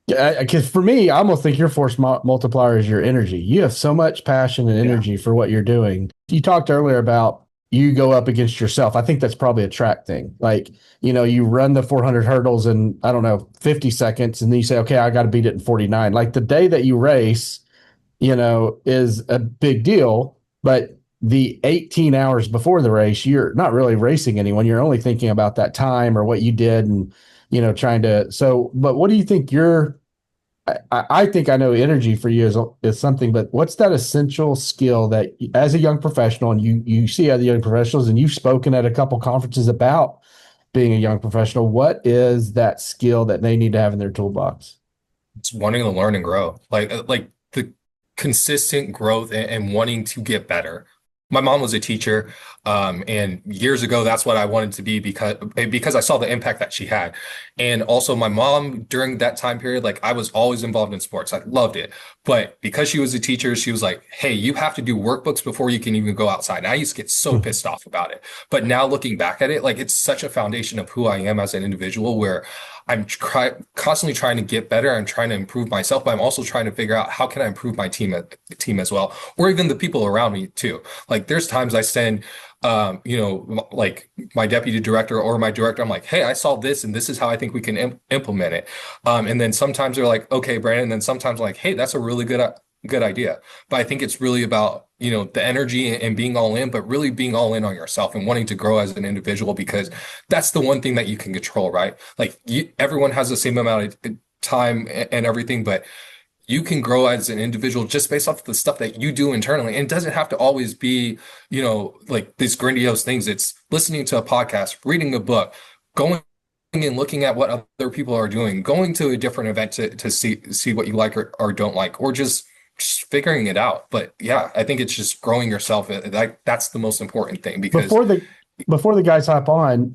Because for me, I almost think your force multiplier is your energy. You have so much passion and energy for what you're doing. You talked earlier about you go up against yourself. I think that's probably a track thing. Like, you run the 400 hurdles in, I don't know, 50 seconds, and then you say, okay, I got to beat it in 49. Like the day that you race, is a big deal, but the 18 hours before the race, you're not really racing anyone. You're only thinking about that time or what you did and, but what do you think I think I know energy for you is something, but what's that essential skill that as a young professional, and you see other young professionals and you've spoken at a couple conferences about being a young professional, what is that skill that they need to have in their toolbox? It's wanting to learn and grow, like the consistent growth and wanting to get better. My mom was a teacher, and years ago, that's what I wanted to be because I saw the impact that she had. And also my mom during that time period, like I was always involved in sports. I loved it. But because she was a teacher, she was like, hey, you have to do workbooks before you can even go outside. And I used to get so pissed off about it. But now looking back at it, like it's such a foundation of who I am as an individual where I'm constantly trying to get better. I'm trying to improve myself, but I'm also trying to figure out how can I improve my team as well, or even the people around me too. Like there's times I send, like my deputy director or my director, I'm like, hey, I saw this and this is how I think we can implement it. And then sometimes they're like, okay, Brandon. And then sometimes I'm like, hey, that's a really good idea. But I think it's really about, the energy and being all in, but really being all in on yourself and wanting to grow as an individual, because that's the one thing that you can control, right? Like everyone has the same amount of time and everything, but you can grow as an individual just based off the stuff that you do internally. And it doesn't have to always be, like these grandiose things. It's listening to a podcast, reading a book, going and looking at what other people are doing, going to a different event to see what you like or don't like, or just figuring it out. But yeah, I think it's just growing yourself. That's the most important thing, because Before the guys hop on,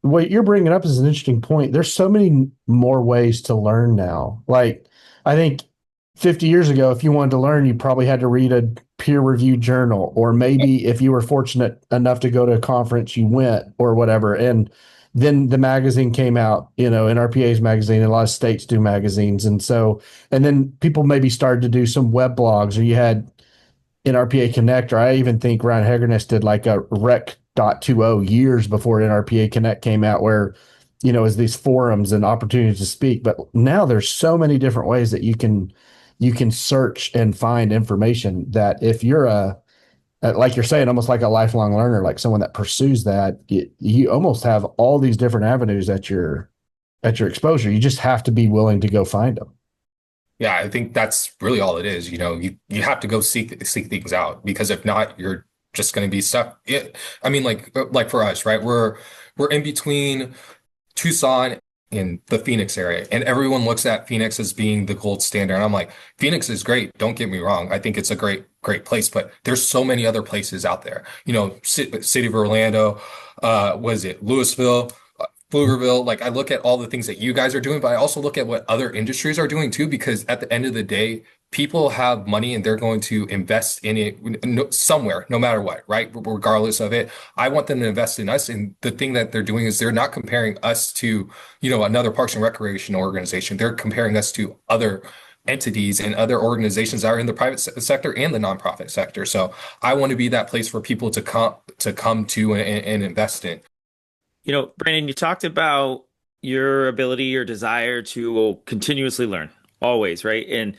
what you're bringing up is an interesting point. There's so many more ways to learn now. Like, I think 50 years ago, if you wanted to learn, you probably had to read a peer-reviewed journal, or maybe if you were fortunate enough to go to a conference, you went or whatever. And then the magazine came out, NRPA's magazine, and a lot of states do magazines. And then people maybe started to do some web blogs, or you had NRPA Connect, or I even think Ryan Hegerness did like a Rec.20 years before NRPA Connect came out, where, is these forums and opportunities to speak. But now there's so many different ways that you can search and find information, that if you're like you're saying, almost like a lifelong learner, like someone that pursues that, you almost have all these different avenues at your exposure. You just have to be willing to go find them. Yeah, I think that's really all it is. You have to go seek things out, because if not, you're just going to be stuck. I mean, like for us, right? We're in between Tucson and the Phoenix area, and everyone looks at Phoenix as being the gold standard. And I'm like, Phoenix is great. Don't get me wrong. I think it's a great place, but there's so many other places out there. City of Orlando, was it Louisville? Pflugerville. Like, I look at all the things that you guys are doing, but I also look at what other industries are doing too, because at the end of the day, people have money and they're going to invest in it somewhere, no matter what, right? Regardless of it. I want them to invest in us. And the thing that they're doing is they're not comparing us to, another Parks and Recreation organization. They're comparing us to other entities and other organizations that are in the private sector and the nonprofit sector. So I want to be that place for people to come to and invest in. Brandon, you talked about your ability or desire to continuously learn, always, right? And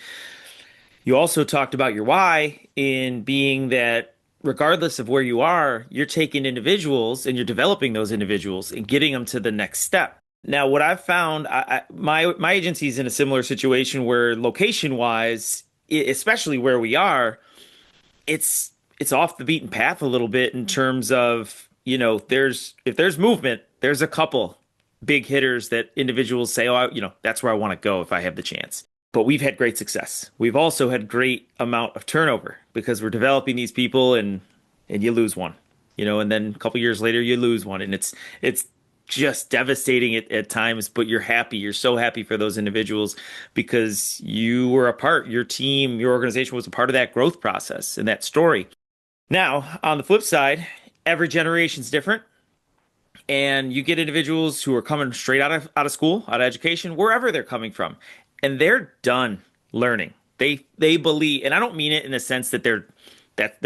you also talked about your why in being that regardless of where you are, you're taking individuals and you're developing those individuals and getting them to the next step. Now, what I've found, my agency is in a similar situation where location-wise, especially where we are, it's off the beaten path a little bit in terms of, if there's movement, there's a couple big hitters that individuals say, that's where I want to go if I have the chance. But we've had great success. We've also had great amount of turnover because we're developing these people and you lose one, and then a couple years later you lose one, and it's just devastating at times, but you're happy. You're so happy for those individuals because you were a part, your team, your organization was a part of that growth process and that story. Now, on the flip side, every generation's different. And you get individuals who are coming straight out of school, out of education, wherever they're coming from, and they're done learning. They believe, and I don't mean it in a sense that they're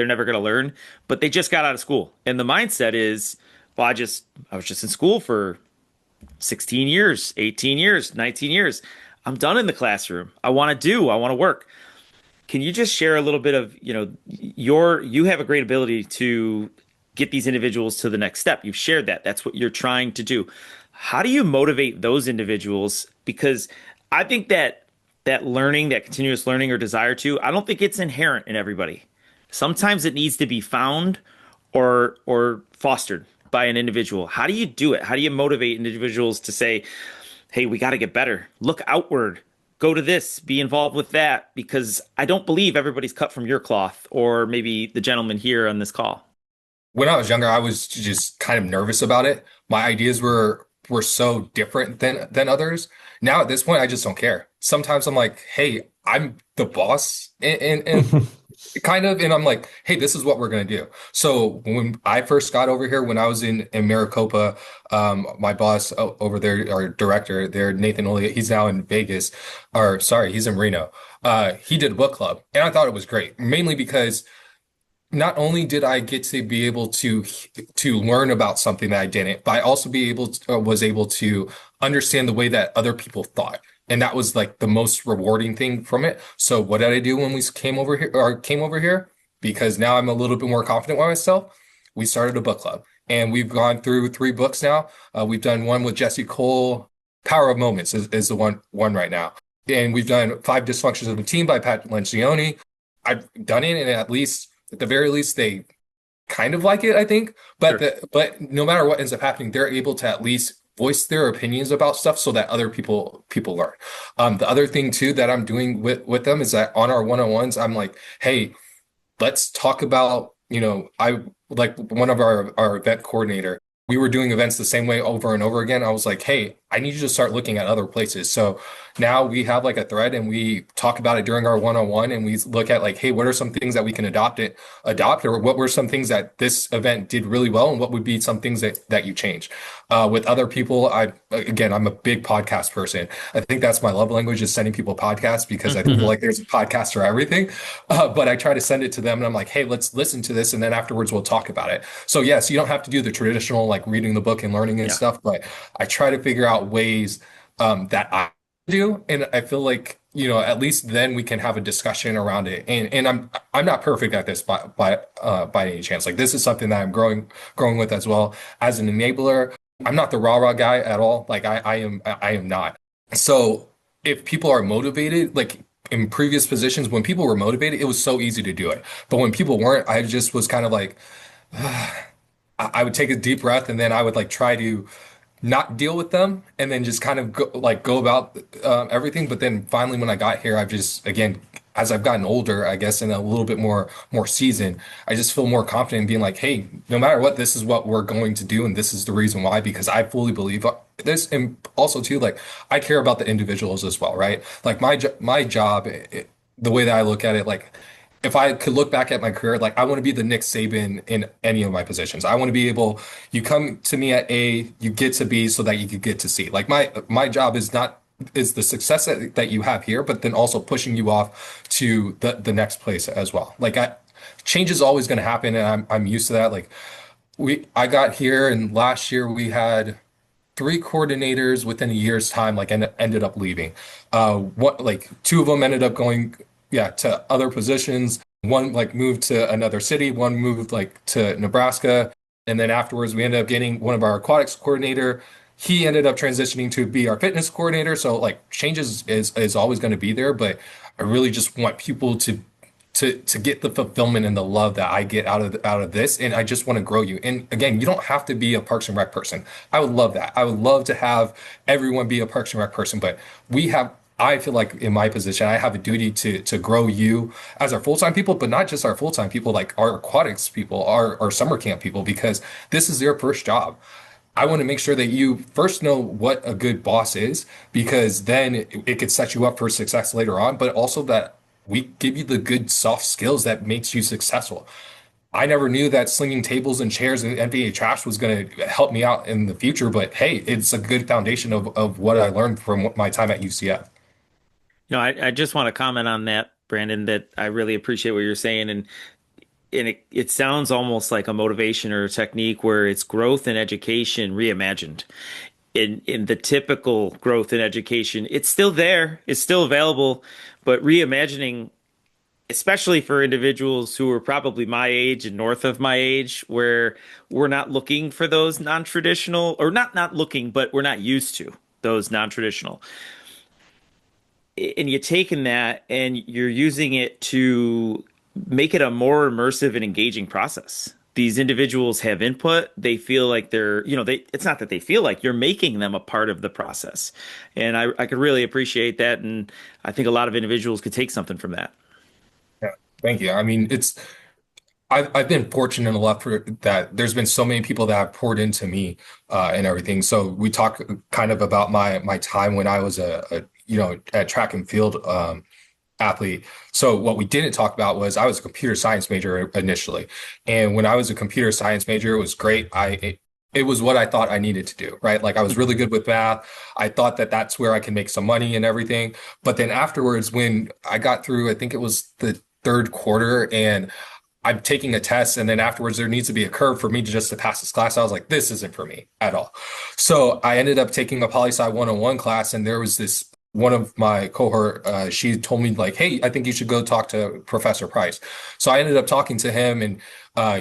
never going to learn, but they just got out of school, and the mindset is, well, I was just in school for 16 years, 18 years, 19 years. I'm done in the classroom. I want to work. Can you just share a little bit of, you have a great ability to get these individuals to the next step. You've shared that. That's what you're trying to do. How do you motivate those individuals? Because I think that learning, that continuous learning or desire to, I don't think it's inherent in everybody. Sometimes it needs to be found or fostered by an individual. How do you do it? How do you motivate individuals to say, hey, we got to get better. Look outward. Go to this. Be involved with that. Because I don't believe everybody's cut from your cloth, or maybe the gentleman here on this call. When I was younger, I was just kind of nervous about it. My ideas were so different than others. Now at this point, I just don't care. Sometimes I'm like, hey, I'm the boss, and kind of, and I'm like, hey, this is what we're gonna do. So when I first got over here, when I was in Maricopa, my boss over there, our director there, Nathan Olia, he's now in Vegas, or sorry, he's in Reno. He did a book club, and I thought it was great, mainly because not only did I get to be able to learn about something that I didn't, but I also was able to understand the way that other people thought. And that was like the most rewarding thing from it. So what did I do when we came over here? Because now I'm a little bit more confident with myself. We started a book club, and we've gone through 3 books now. We've done one with Jesse Cole. Power of Moments is the one right now. and we've done Five Dysfunctions of a Team by Pat Lencioni. I've done it, and at the very least, they kind of like it, I think. But Sure. but no matter what ends up happening, they're able to at least voice their opinions about stuff so that other people learn. The other thing too that I'm doing with them is that on our one-on-ones, I'm like, hey, let's talk about, I like one of our event coordinator. We were doing events the same way over and over again. I was like, hey, I need you to start looking at other places. So now we have like a thread and we talk about it during our one-on-one, and we look at like, hey, what are some things that we can adopt, or what were some things that this event did really well, and what would be some things that you change. With other people, I'm a big podcast person. I think that's my love language, is sending people podcasts, because I feel like there's a podcast for everything. But I try to send it to them and I'm like, hey, let's listen to this, and then afterwards we'll talk about it. So yes, you don't have to do the traditional like reading the book and learning and Yeah. stuff, but I try to figure out ways that I do, and I feel like, at least then we can have a discussion around it. And I'm not perfect at this by any chance. Like, this is something that I'm growing with as well as an enabler. I'm not the rah-rah guy at all. Like, I am not. So if people are motivated, like in previous positions, when people were motivated, it was so easy to do it. But when people weren't, I just was kind of like, I would take a deep breath, and then I would like try to not deal with them, and then just kind of go about everything. But then finally, when I got here, I've just, again, as I've gotten older, I guess, and a little bit more seasoned, I just feel more confident in being like, hey, no matter what, this is what we're going to do, and this is the reason why, because I fully believe this. And also too, like, I care about the individuals as well, right? Like my job, the way that I look at it, like, if I could look back at my career, like, I want to be the Nick Saban in any of my positions. I want to be able, you come to me at A, you get to B so that you could get to C. Like, my job is the success that you have here, but then also pushing you off to the next place as well. Like, change is always going to happen, and I'm used to that. Like, I got here, and last year we had three coordinators within a year's time, like, ended up leaving. What, like, two of them ended up going, yeah, to other positions. One like moved to another city, one moved like to Nebraska. And then afterwards we ended up getting one of our aquatics coordinator. He ended up transitioning to be our fitness coordinator. So like, changes is always going to be there, but I really just want people to get the fulfillment and the love that I get out of this. And I just want to grow you. And again, you don't have to be a Parks and Rec person. I would love that. I would love to have everyone be a Parks and Rec person, but I feel like in my position, I have a duty to grow you as our full-time people, but not just our full-time people, like our aquatics people, our summer camp people, because this is their first job. I want to make sure that you first know what a good boss is, because then it could set you up for success later on, but also that we give you the good soft skills that makes you successful. I never knew that slinging tables and chairs and NBA trash was going to help me out in the future, but hey, it's a good foundation of what I learned from my time at UCF. I just want to comment on that, Brandon, that I really appreciate what you're saying. And it sounds almost like a motivation or a technique where it's growth and education reimagined. In the typical growth in education, it's still there, it's still available, but reimagining, especially for individuals who are probably my age and north of my age, where we're not looking for those non-traditional, or not looking, but we're not used to those non-traditional. And you're taking that and you're using it to make it a more immersive and engaging process. These individuals have input. They feel like it's not that they feel like, you're making them a part of the process. And I could really appreciate that. And I think a lot of individuals could take something from that. Yeah, thank you. I mean, I've been fortunate enough for that. There's been so many people that have poured into me and everything. So we talk kind of about my time when I was a track and field athlete. So what we didn't talk about was I was a computer science major initially, and when I was a computer science major, it was great. It was what I thought I needed to do, right? Like, I was really good with math. I thought that that's where I can make some money and everything. But then afterwards, when I got through, I think it was the third quarter, and I'm taking a test, and then afterwards there needs to be a curve for me to pass this class. I was like, this isn't for me at all. So I ended up taking a poli-sci 101 class, and there was this one of my cohort, she told me like, hey, I think you should go talk to Professor Price. So I ended up talking to him, and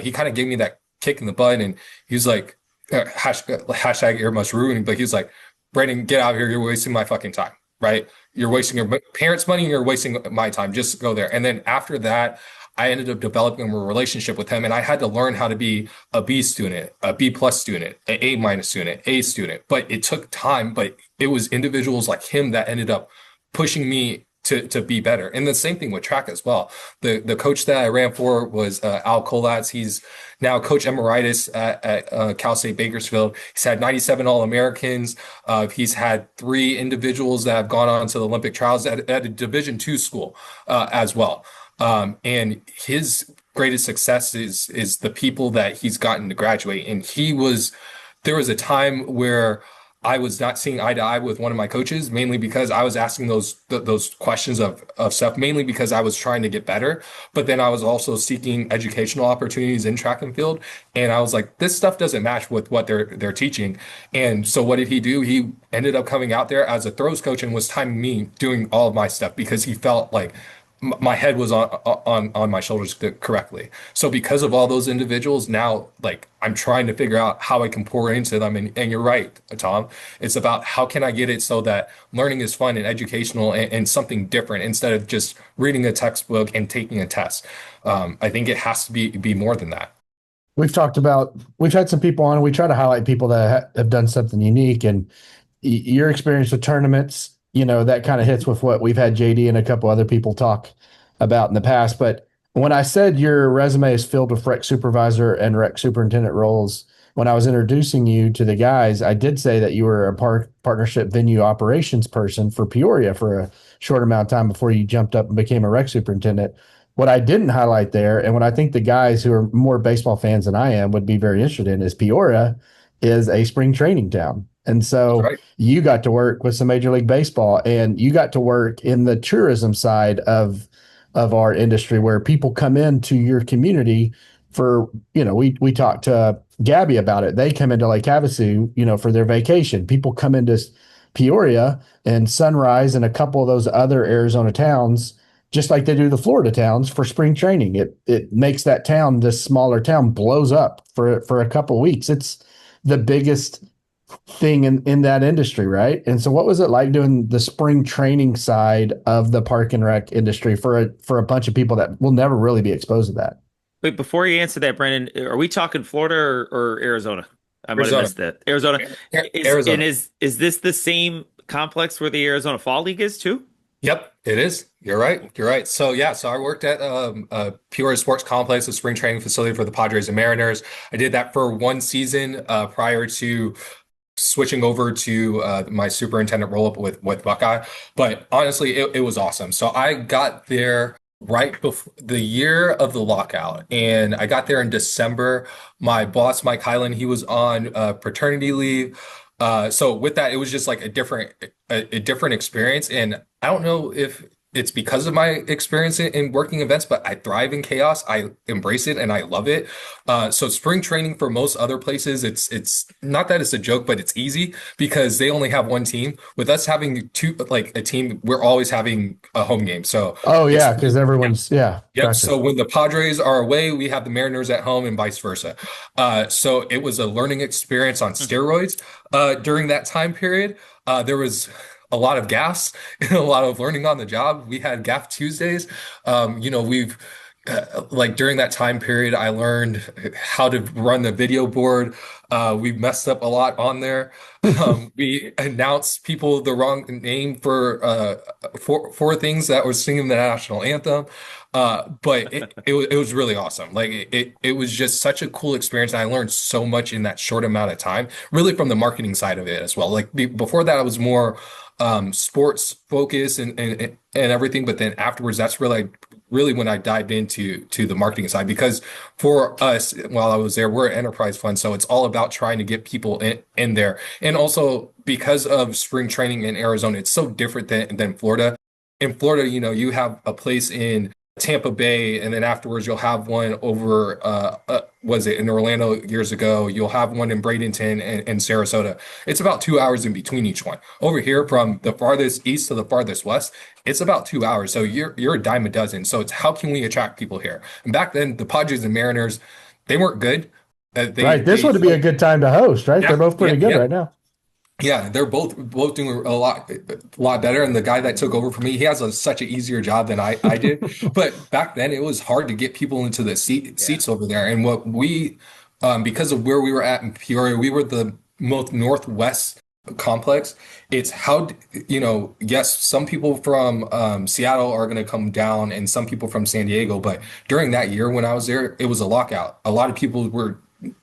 he kind of gave me that kick in the butt, and he was like, hashtag ear must ruin, but he was like, Brandon, get out of here. You're wasting my fucking time. Right. you're wasting your parents' money and you're wasting my time. Just go there. And then after that, I ended up developing a relationship with him, and I had to learn how to be a B student, a B plus student, an A minus student, A student. But it took time, but it was individuals like him that ended up pushing me to be better. And the same thing with track as well. The coach that I ran for was Al Colatz. He's now coach emeritus at Cal State Bakersfield. He's had 97 All-Americans. He's had 3 individuals that have gone on to the Olympic trials at a Division II school as well. And his greatest success is the people that he's gotten to graduate. And there was a time where I was not seeing eye to eye with one of my coaches, mainly because I was asking those questions of stuff, mainly because I was trying to get better. But then I was also seeking educational opportunities in track and field. And I was like, this stuff doesn't match with what they're teaching. And so what did he do? He ended up coming out there as a throws coach and was timing me doing all of my stuff because he felt like my head was on my shoulders correctly. So because of all those individuals, now like I'm trying to figure out how I can pour into them. And you're right, Tom. It's about how can I get it so that learning is fun and educational and something different instead of just reading a textbook and taking a test. I think it has to be more than that. We've had some people on, and we try to highlight people that have done something unique, and your experience with tournaments, that kind of hits with what we've had JD and a couple other people talk about in the past. But when I said your resume is filled with rec supervisor and rec superintendent roles, when I was introducing you to the guys, I did say that you were a partnership venue operations person for Peoria for a short amount of time before you jumped up and became a rec superintendent. What I didn't highlight there, and what I think the guys who are more baseball fans than I am would be very interested in, is Peoria is a spring training town. And so you got to work with some Major League Baseball, and you got to work in the tourism side of our industry where people come into your community for, we talked to Gabby about it. They come into Lake Havasu, for their vacation. People come into Peoria and Sunrise and a couple of those other Arizona towns, just like they do the Florida towns, for spring training. It makes that town, this smaller town, blows up for a couple of weeks. It's the biggest thing in that industry, right? And so what was it like doing the spring training side of the park and rec industry for a bunch of people that will never really be exposed to that? Wait, before you answer that, Brandon, are we talking Florida or Arizona? I might have missed that. Arizona. Arizona. And is this the same complex where the Arizona Fall League is too? Yep, it is. You're right. So I worked at Peoria Sports Complex, a spring training facility for the Padres and Mariners. I did that for 1 season prior to switching over to my superintendent role up with Buckeye. But honestly, it was awesome. So I got there right before the year of the lockout, and I got there in December. My boss, Mike Highland, he was on paternity leave. So with that, it was just like a different experience. And I don't know if it's because of my experience in working events, but I thrive in chaos. I embrace it and I love it. So spring training for most other places, it's not that it's a joke, but it's easy because they only have 1 team. With us having a team, we're always having a home game. So because everyone's Yep. Gotcha. So when the Padres are away, we have the Mariners at home and vice versa. So it was a learning experience on steroids during that time period. There was a lot of gas and a lot of learning on the job. We had GAF Tuesdays. We've during that time period, I learned how to run the video board. We messed up a lot on there. We announced people the wrong name for things that were singing the national anthem. But it was really awesome. It was just such a cool experience. And I learned so much in that short amount of time, really from the marketing side of it as well. Before that, I was more sports focused and everything. But then afterwards, that's really when I dived into the marketing side, because for us, while I was there, we're an enterprise fund. So it's all about trying to get people in there. And also because of spring training in Arizona, it's so different than Florida. In Florida, you have a place in Tampa Bay, and then afterwards you'll have one over was it in Orlando years ago. You'll have one in Bradenton and Sarasota. It's about 2 hours in between each one. Over here, from the farthest east to the farthest west, it's about 2 hours. So you're a dime a dozen. So it's how can we attract people here? And back then, the Padres and Mariners, they weren't good. This would be a good time to host, right? Yeah, They're both pretty good right now. Yeah, they're both doing a lot better. And the guy that took over for me, he has such an easier job than I did. But back then, it was hard to get people into the Yeah. seats over there. And what we, because of where we were at in Peoria, we were the most northwest complex. It's how, yes, some people from Seattle are going to come down, and some people from San Diego. But during that year when I was there, it was a lockout. A lot of people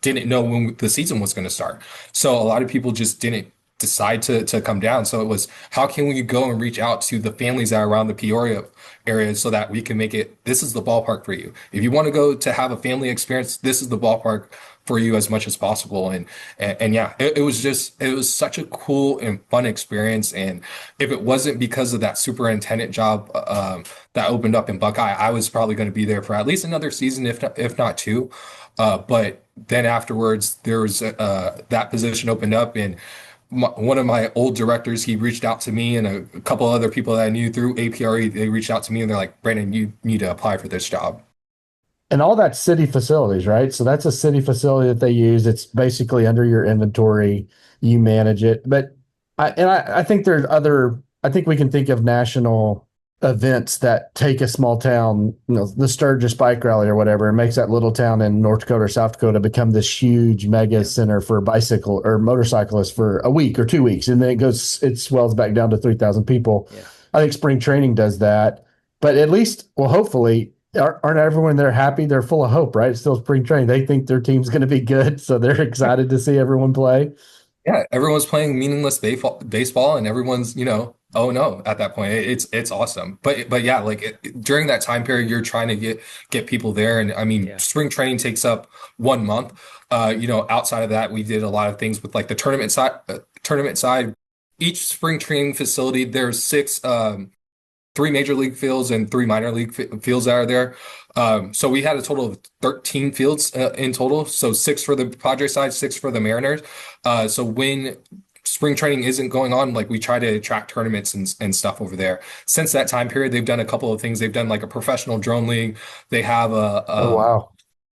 didn't know when the season was going to start. So a lot of people just didn't decide to come down. So it was, how can we go and reach out to the families that are around the Peoria area so that we can make it, this is the ballpark for you. If you want to go to have a family experience, this is the ballpark for you as much as possible. And yeah, it was such a cool and fun experience. And if it wasn't because of that superintendent job that opened up in Buckeye, I was probably going to be there for at least another season, if not two. But then afterwards, there was that position opened up, and one of my old directors, he reached out to me and a couple other people that I knew through APRE. They reached out to me and they're like, Brandon, you need to apply for this job. And all that's city facilities, right? So that's a city facility that they use. It's basically under your inventory. You manage it. But I think there's I think we can think of national events that take a small town, the Sturgis Bike Rally or whatever, and makes that little town in North Dakota or South Dakota become this huge mega center for bicycle or motorcyclists for a week or 2 weeks. And then it swells back down to 3,000 people. Yeah. I think spring training does that. But at least, well, hopefully, aren't everyone there happy? They're full of hope, right? It's still spring training. They think their team's going to be good, so they're excited to see everyone play. Yeah, everyone's playing meaningless baseball, and everyone's, oh no, at that point. It's awesome. But yeah, like during that time period, you're trying to get people there. And I mean, spring training takes up 1 month. Outside of that, we did a lot of things with like the tournament side. Each spring training facility, there's six 3 major league fields and 3 minor league fields that are there. So we had a total of 13 fields in total. So 6 for the Padres side, 6 for the Mariners. So when spring training isn't going on, like we try to attract tournaments and stuff over there. Since that time period, they've done a couple of things. They've done like a professional drone league. They have Oh, wow.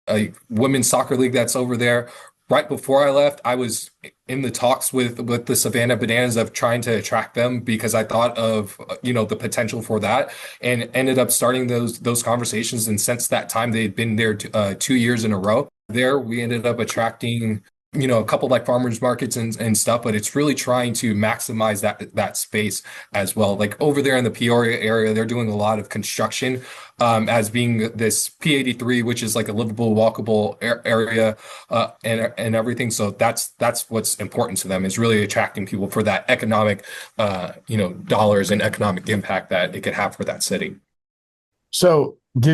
a women's soccer league that's over there. Right before I left, I was in the talks with the Savannah Bananas of trying to attract them because I thought of the potential for that, and ended up starting those conversations. And since that time, they'd been there 2 years in a row. There, we ended up attracting a couple like farmers markets and stuff, but it's really trying to maximize that space as well. Like over there in the Peoria area, they're doing a lot of construction as being this P83, which is like a livable, walkable area and everything. So that's what's important to them, is really attracting people for that economic, dollars and economic impact that it could have for that city. So do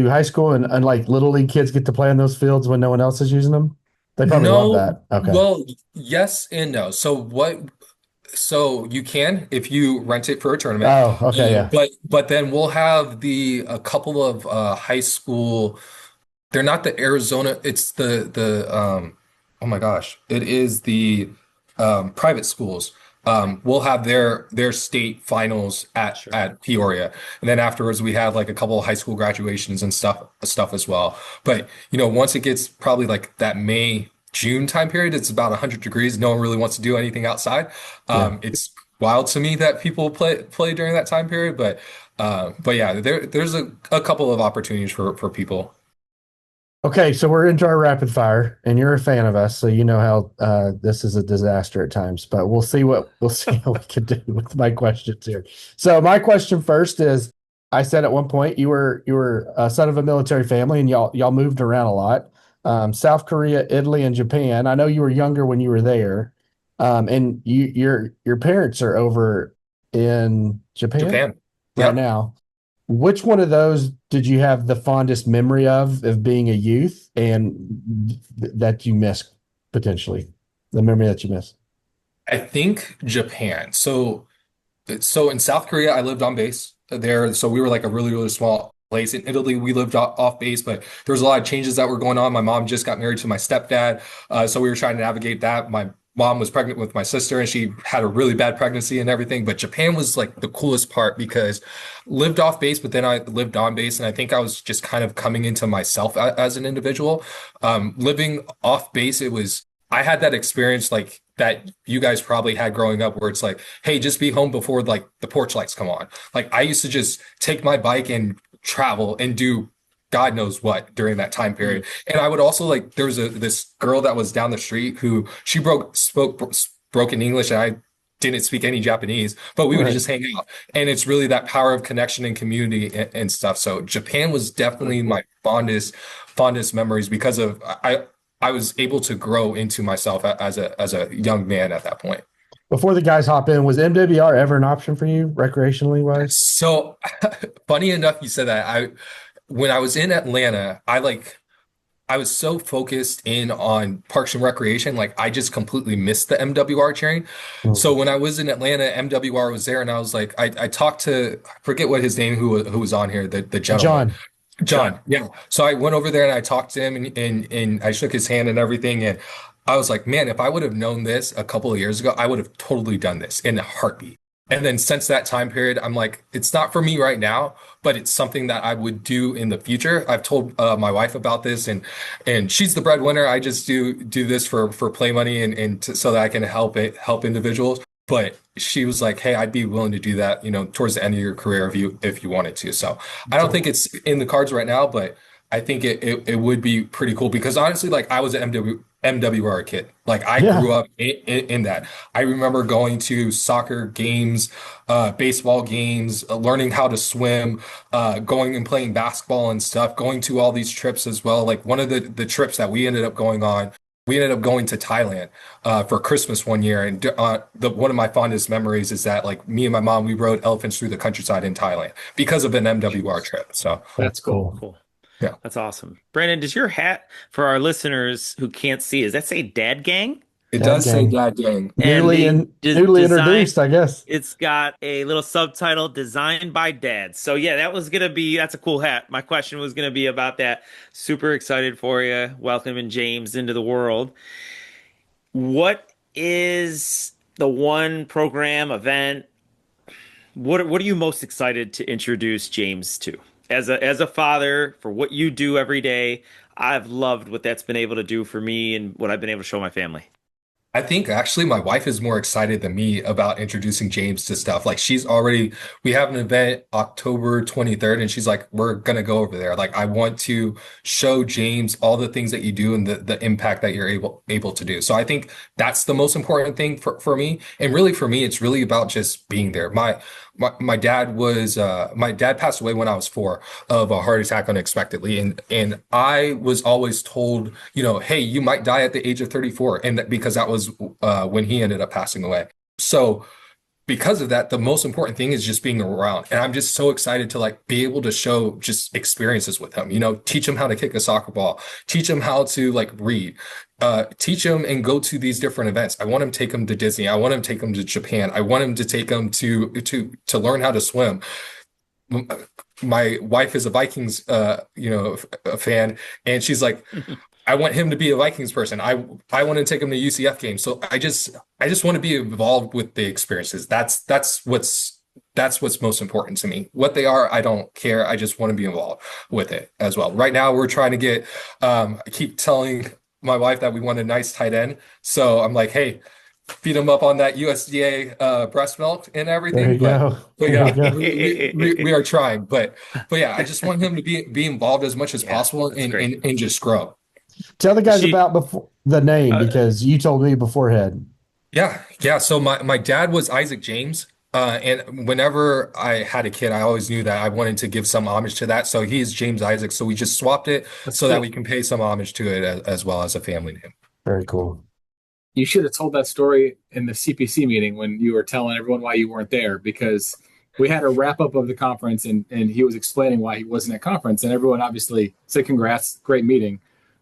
high school and like little league kids get to play in those fields when no one else is using them? They probably love that. Okay. Well, yes and no. So you can if you rent it for a tournament. Oh, okay, yeah. But then we'll have a couple of high school. They're not the Arizona. It's the oh my gosh, it is the private schools. We'll have their state finals at Peoria, and then afterwards we have like a couple of high school graduations and stuff as well. But once it gets probably like that May-June time period, it's about 100 degrees. No one really wants to do anything outside. It's wild to me that people play during that time period, but yeah, there's a couple of opportunities for people. Okay, so we're into our rapid fire, and you're a fan of us, so you know how this is a disaster at times. But we'll see what we can do with my questions here. So my question first is: I said at one point you were a son of a military family, and y'all moved around a lot. South Korea, Italy, and Japan. I know you were younger when you were there, and your parents are over in Japan right now. Which one of those did you have the fondest memory of being a youth, and that you miss potentially? The memory that you miss? I think Japan. So in South Korea, I lived on base there. So we were like a really, really small place. In Italy, we lived off base, but there was a lot of changes that were going on. My mom just got married to my stepdad. So we were trying to navigate that. My mom was pregnant with my sister, and she had a really bad pregnancy and everything. But Japan was like the coolest part because lived off base, but then I lived on base. And I think I was just kind of coming into myself as an individual. Living off base, it was I had that experience like that you guys probably had growing up where it's like, hey, just be home before like the porch lights come on. Like I used to just take my bike and travel and do God knows what during that time period. And I would also like there was this girl that was down the street who she spoke broken English and I didn't speak any Japanese, but we would Right. just hang out. And it's really that power of connection and community and stuff. So Japan was definitely my fondest memories because of I was able to grow into myself as a young man at that point. Before the guys hop in, was MWR ever an option for you recreationally wise? So funny enough, you said that. When I was in Atlanta, I was so focused in on Parks and Recreation, like I just completely missed the MWR cheering. So when I was in Atlanta, MWR was there, and I was like, I talked to I forget what his name who was on here, the gentleman. John. Yeah. So I went over there and I talked to him and I shook his hand and everything. And I was like, man, if I would have known this a couple of years ago, I would have totally done this in a heartbeat. And then since that time period, I'm like, it's not for me right now, but it's something that I would do in the future. I've told my wife about this and she's the breadwinner. I just do this for play money so that I can help individuals. But she was like, hey, I'd be willing to do that, towards the end of your career if you wanted to. So I don't think it's in the cards right now, but I think it would be pretty cool because honestly, like I was an MWR kid. Like I grew up in that. I remember going to soccer games, baseball games, learning how to swim, going and playing basketball and stuff, going to all these trips as well. Like one of the trips that we ended up going on, we ended up going to Thailand for Christmas one year. And one of my fondest memories is that like me and my mom, we rode elephants through the countryside in Thailand because of an MWR trip. So That's cool. Cool. Yeah. That's awesome. Brandon, does your hat, for our listeners who can't see, does that say Dad Gang? It does say Dad Gang. Newly introduced, I guess. It's got a little subtitle, designed by Dad. So yeah, that's a cool hat. My question was going to be about that. Super excited for you. Welcoming James into the world. What is the one program, event? What are you most excited to introduce James to? As a father, for what you do every day, I've loved what that's been able to do for me and what I've been able to show my family. I think actually my wife is more excited than me about introducing James to stuff. Like we have an event October 23rd and she's like, we're going to go over there. Like I want to show James all the things that you do and the impact that you're able to do. So I think that's the most important thing for me. And really for me, it's really about just being there. My dad passed away when I was 4 of a heart attack unexpectedly. And I was always told, hey, you might die at the age of 34. And because that was when he ended up passing away. So because of that, the most important thing is just being around. And I'm just so excited to like be able to show just experiences with him, teach him how to kick a soccer ball, teach him how to like read, teach him and go to these different events. I want him to take him to Disney. I want him to take him to Japan. I want him to take him to learn how to swim. My wife is a Vikings, a fan, and she's like, I want him to be a Vikings person. I want to take him to UCF games. So I just want to be involved with the experiences. That's what's most important to me. What they are, I don't care. I just want to be involved with it as well. Right now, we're trying to get. I keep telling my wife that we want a nice tight end. So I'm like, hey, feed him up on that USDA breast milk and everything. There you go. We are trying. But yeah, I just want him to be involved as much as possible and just grow. Tell the guys about the name because you told me beforehand. Yeah. So my dad was Isaac James. And whenever I had a kid, I always knew that I wanted to give some homage to that. So he is James Isaac. So we just swapped it that we can pay some homage to it as well as a family name. Very cool. You should have told that story in the CPC meeting when you were telling everyone why you weren't there, because we had a wrap up of the conference and he was explaining why he wasn't at conference. And everyone obviously said, congrats, great meeting,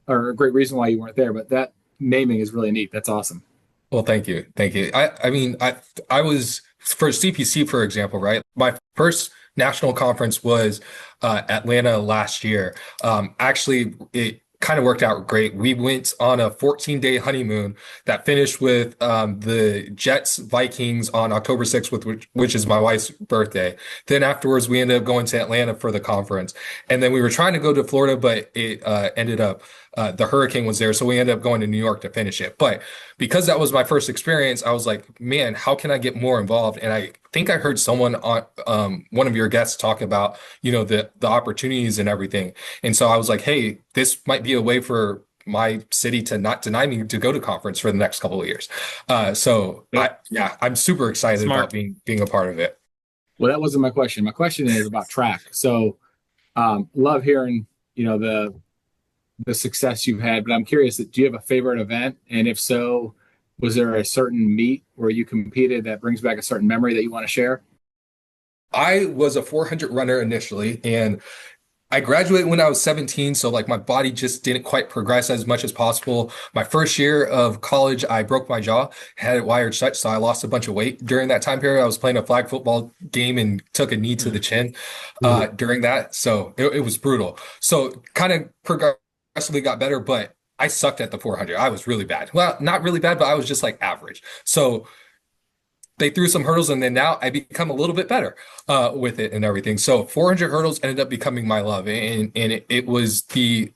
or a great reason why you weren't there. But that naming is really neat. That's awesome. Well, thank you. I mean, I was for CPC, for example, right? My first national conference was Atlanta last year. Actually, it kind of worked out great. We went on a 14-day honeymoon that finished with the Jets Vikings on October 6th, which is my wife's birthday. Then afterwards, we ended up going to Atlanta for the conference. And then we were trying to go to Florida, but it ended up the hurricane was there, so we ended up going to New York to finish it. But because that was my first experience, I was like, man, how can I get more involved? And I think I heard someone on one of your guests talk about, the opportunities and everything. And so I was like, hey, this might be a way for my city to not deny me to go to conference for the next couple of years. I'm super excited Smart. about being a part of it. Well, that wasn't my question. My question is about track. So, love hearing, the success you've had, but I'm curious, do you have a favorite event? And if so, was there a certain meet where you competed that brings back a certain memory that you want to share? I was a 400 runner initially, and I graduated when I was 17, so like my body just didn't quite progress as much as possible. My first year of college, I broke my jaw, had it wired shut, so I lost a bunch of weight during that time period. I was playing a flag football game and took a knee to the chin during that, so it was brutal. So kind of progressively got better, but I sucked at the 400. I was really bad. Well, not really bad, but I was just like average. So they threw some hurdles, and then now I become a little bit better with it and everything. So 400 hurdles ended up becoming my love, and it was the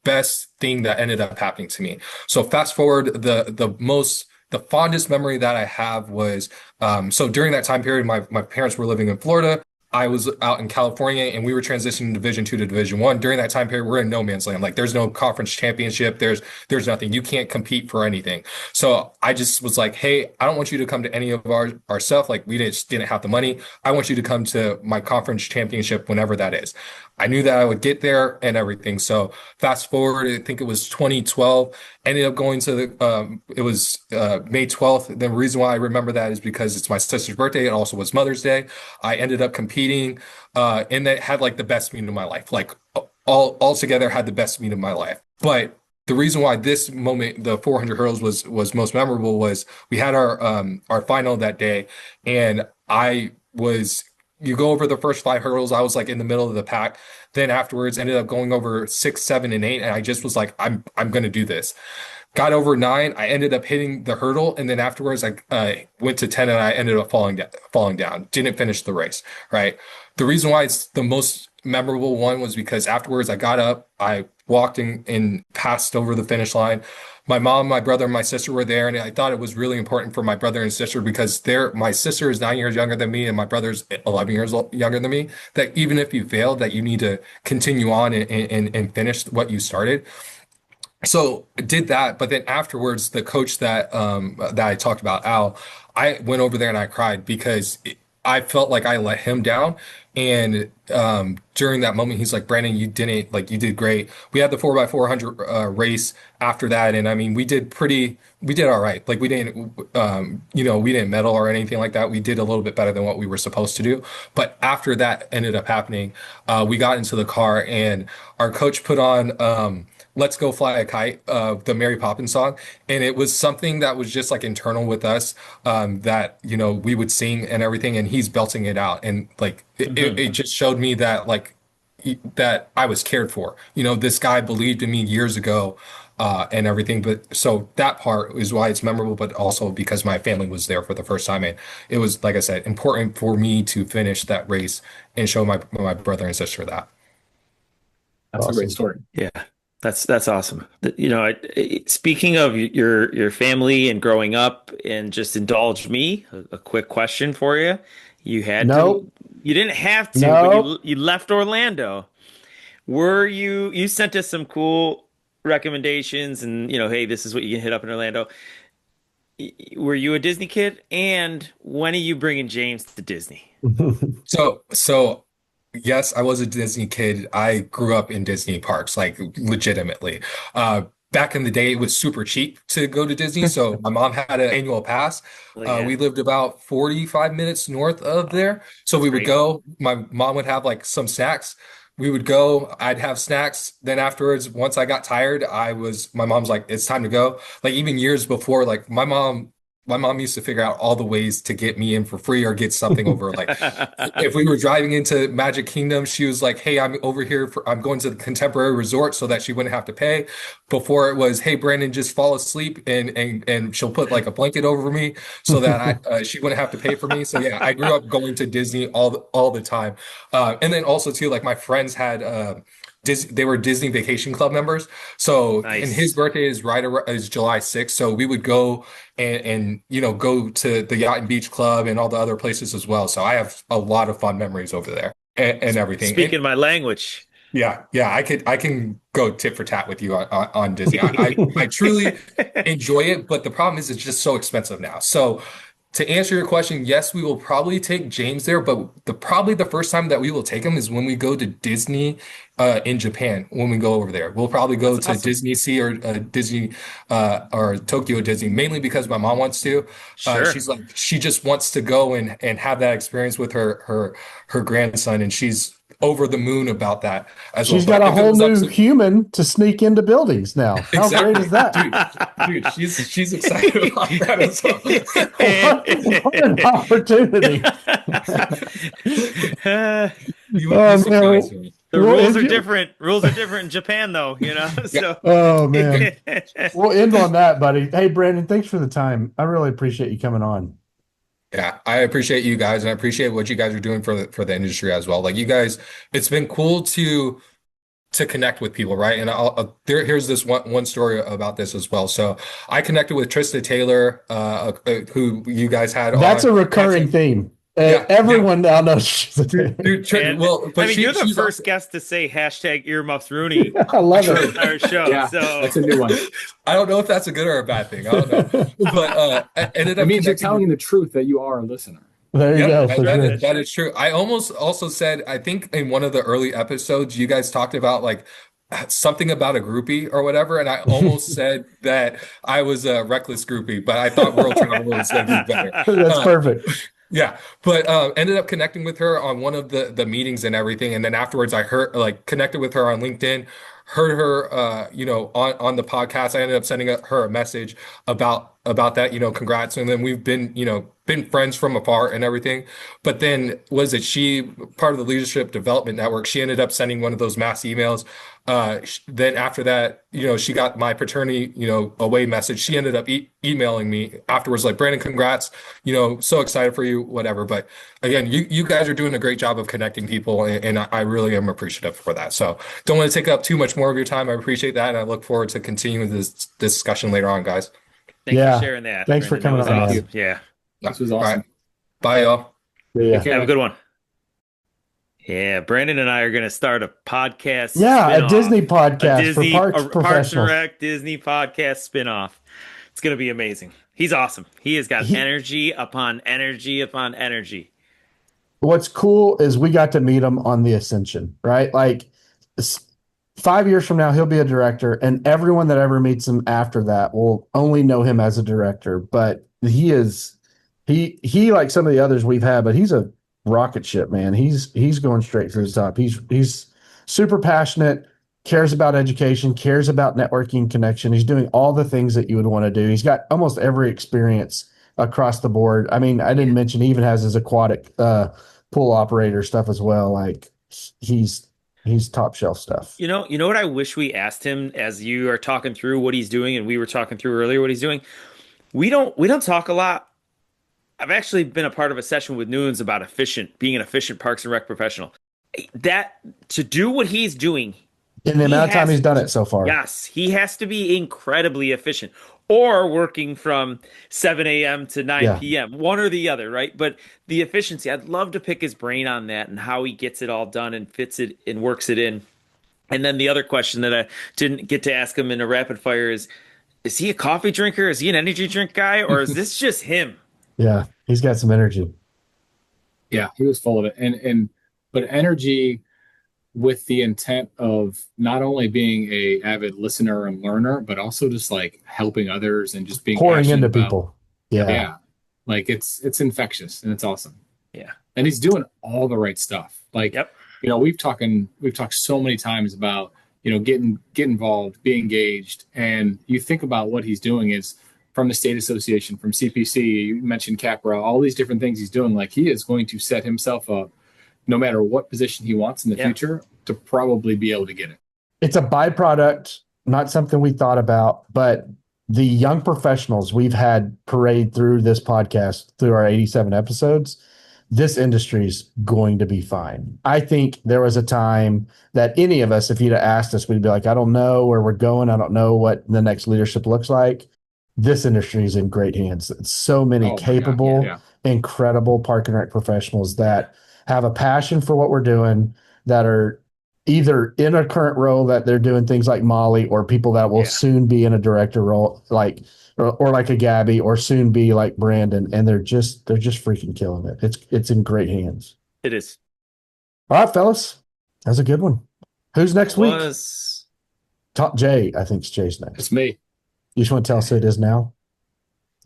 best thing that ended up happening to me. So fast forward, the fondest memory that I have was so during that time period, my parents were living in Florida. I was out in California, and we were transitioning Division II to Division I. During that time period, we're in no man's land. Like there's no conference championship. There's nothing. You can't compete for anything. So I just was like, hey, I don't want you to come to any of our stuff. Like we just didn't have the money. I want you to come to my conference championship whenever that is. I knew that I would get there and everything. So fast forward, I think it was 2012. Ended up going to it was May 12th. The reason why I remember that is because it's my sister's birthday. It also was Mother's Day. I ended up competing and that had like the best meet of my life. Like all together had the best meet of my life. But the reason why this moment, the 400 hurdles was most memorable was we had our final that day, and you go over the first 5 hurdles. I was like in the middle of the pack. Then afterwards ended up going over 6, 7, and 8. And I just was like, I'm going to do this. Got over 9. I ended up hitting the hurdle. And then afterwards I went to 10 and I ended up falling down. Didn't finish the race. Right. The reason why it's the most memorable one was because afterwards I got up, I walked and passed over the finish line. My mom, my brother, and my sister were there, and I thought it was really important for my brother and sister because my sister is 9 years younger than me, and my brother's 11 years younger than me. That even if you failed, that you need to continue on and finish what you started. So I did that, but then afterwards, the coach that I talked about, Al, I went over there and I cried because I felt like I let him down. And during that moment, he's like, Brandon, you did great. We had the 4x400 race after that. And I mean, we did all right. Like we didn't medal or anything like that. We did a little bit better than what we were supposed to do. But after that ended up happening, we got into the car and our coach put on Let's Go Fly a Kite, the Mary Poppins song. And it was something that was just like internal with us, that, we would sing and everything, and he's belting it out. And like, it just showed me that like, that I was cared for. This guy believed in me years ago, and everything. But so that part is why it's memorable, but also because my family was there for the first time. And it was, like I said, important for me to finish that race and show my brother and sister that. That's a great story. Yeah. That's awesome. Speaking of your family and growing up, and just indulge me, a quick question for you. You didn't have to, but you left Orlando. You sent us some cool recommendations and, hey, this is what you can hit up in Orlando. Were you a Disney kid? And when are you bringing James to Disney? So yes, I was a Disney kid. I grew up in Disney parks, like legitimately. Back in the day, it was super cheap to go to Disney. So my mom had an annual pass. We lived about 45 minutes north of there. So we would go, my mom would have like some snacks. We would go, I'd have snacks. Then afterwards, once I got tired, my mom's like, it's time to go. Like even years before, like my mom used to figure out all the ways to get me in for free or get something over. Like if we were driving into Magic Kingdom, she was like, hey, I'm over here I'm going to the Contemporary Resort so that she wouldn't have to pay. Before it was, hey, Brandon, just fall asleep and she'll put like a blanket over me so that she wouldn't have to pay for me. So yeah, I grew up going to Disney all the time. And then also too, like my friends had They were Disney Vacation Club members. So, and Nice. his birthday is July 6th. So we would go and go to the Yacht and Beach Club and all the other places as well. So I have a lot of fun memories over there and everything. Speaking my language. Yeah, I can go tit for tat with you on Disney. I truly enjoy it, but the problem is it's just so expensive now. So to answer your question, yes, we will probably take James there, but probably the first time that we will take him is when we go to Disney in Japan. When we go over there, we'll probably go to Disney Sea or Disney or Tokyo Disney, mainly because my mom wants to. Sure. She just wants to go and have that experience with her grandson, and she's over the moon about that as well. She's got a whole new human to sneak into buildings now. How great is that? Dude, she's excited about that as well. What an opportunity. The rules are different. Rules are different in Japan, though, So. Oh, man. We'll end on that, buddy. Hey, Brandon, thanks for the time. I really appreciate you coming on. Yeah, I appreciate you guys, and I appreciate what you guys are doing for the industry as well. Like you guys, it's been cool to connect with people, right? And here's this one story about this as well. So I connected with Trista Taylor, who you guys had. That's a recurring theme. Everyone now knows she's a Taylor. But you're the first guest to say #earmuffs Rooney. I love it. Our show. Yeah, so that's a new one. I don't know if that's a good or a bad thing. I don't know. But it means you're telling the truth that you are a listener. There you go. That is true. I almost also said, I think in one of the early episodes, you guys talked about like something about a groupie or whatever, and I almost said that I was a RecLess groupie, but I thought World Travel was going to be better. That's perfect. Yeah, but ended up connecting with her on one of the meetings and everything, and then afterwards I connected with her on LinkedIn, heard her on the podcast. I ended up sending her a message about that, congrats, and then we've been friends from afar and everything. But then she part of the Leadership Development Network, she ended up sending one of those mass emails. Then after that, she got my paternity, away message. She ended up emailing me afterwards, like, Brandon, congrats, so excited for you, whatever. But again, you guys are doing a great job of connecting people, and I really am appreciative for that. So don't want to take up too much more of your time. I appreciate that, and I look forward to continuing this discussion later on, guys. Thanks for sharing that. Thanks for coming on. Awesome. Yeah. This was awesome. Right. Bye, y'all. Yeah. Have a good one. Yeah, Brandon and I are going to start a podcast. Yeah, a Disney podcast for parks professionals. Parks and Rec Disney podcast spinoff. It's going to be amazing. He's awesome. He has got energy upon energy upon energy. What's cool is we got to meet him on the Ascension, right? Like 5 years from now, he'll be a director, and everyone that ever meets him after that will only know him as a director. But he like some of the others we've had, but he's a rocket ship, man. He's going straight to the top. He's super passionate, cares about education, cares about networking connection. He's doing all the things that you would want to do. He's got almost every experience across the board. I mean, I didn't mention he even has his aquatic pool operator stuff as well. Like he's top shelf stuff. You know what I wish we asked him as you are talking through what he's doing, and we were talking through earlier what he's doing. We don't talk a lot. I've actually been a part of a session with Nunes about being an efficient Parks and Rec professional. That to do what he's doing in the amount of time he's done it so far. Yes, he has to be incredibly efficient, or working from 7 a.m. to 9 p.m., one or the other, right? But the efficiency, I'd love to pick his brain on that and how he gets it all done and fits it and works it in. And then the other question that I didn't get to ask him in a rapid fire is he a coffee drinker? Is he an energy drink guy? Or is this just him? Yeah, he's got some energy. Yeah, he was full of it. But energy with the intent of not only being a avid listener and learner, but also just like helping others and just being pouring into people. Yeah. Like it's infectious and it's awesome. Yeah. And he's doing all the right stuff. Like, we've talked so many times about, get involved, be engaged. And you think about what he's doing is from the state association, from CPC, you mentioned CPRE, all these different things he's doing. Like he is going to set himself up no matter what position he wants in the future to probably be able to get it. It's a byproduct, not something we thought about, but the young professionals we've had parade through this podcast, through our 87 episodes, this industry's going to be fine. I think there was a time that any of us, if you'd have asked us, we'd be like, I don't know where we're going. I don't know what the next leadership looks like. This industry is in great hands. So many Oh my God, capable, yeah. incredible park and rec professionals that have a passion for what we're doing, that are either in a current role that they're doing things like Molly, or people that will Yeah. soon be in a director role, like or like a Gabby, or soon be like Brandon, and they're just freaking killing it. It's in great hands. It is. All right, fellas, that's a good one. Who's next week? Was Jay, I think Jay's next. It's me. You just want to tell us who it is now?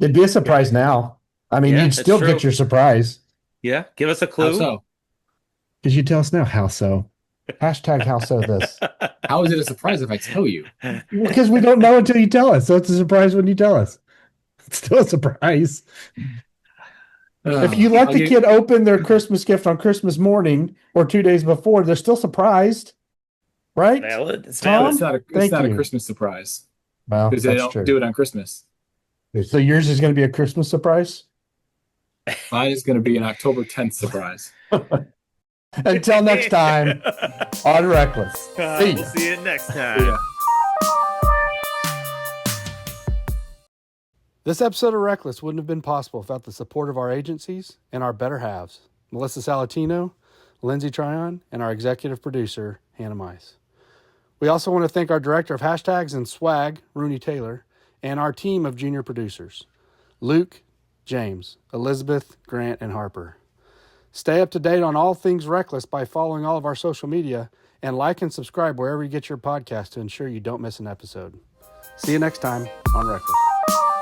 It'd be a surprise now. I mean, Yeah, you'd that's still true. get your surprise. yeah. Give us a How clue. so? Because you tell us now. How so? Hashtag how so this. How is it a surprise if I tell you? Because we don't know until you tell us. So it's a surprise when you tell us. It's still a surprise. If you let I'll the give- kid open their Christmas gift on Christmas morning or 2 days before, they're still surprised. Right? Valid. It's Tom? valid. It's Thank not a you. Christmas surprise Well, because they that's don't true. do it on Christmas. So yours is going to be a Christmas surprise? Mine is going to be an October 10th surprise. Until next time on RecLess. See We'll ya. see you next time. Yeah. This episode of RecLess wouldn't have been possible without the support of our agencies and our better halves, Melissa Salatino, Lindsay Tryon, and our executive producer, Hannah Mize. We also want to thank our director of hashtags and swag, Rooney Taylor, and our team of junior producers, Luke, James, Elizabeth, Grant, and Harper. Stay up to date on all things RecLess by following all of our social media, and like and subscribe wherever you get your podcast to ensure you don't miss an episode. See you next time on RecLess.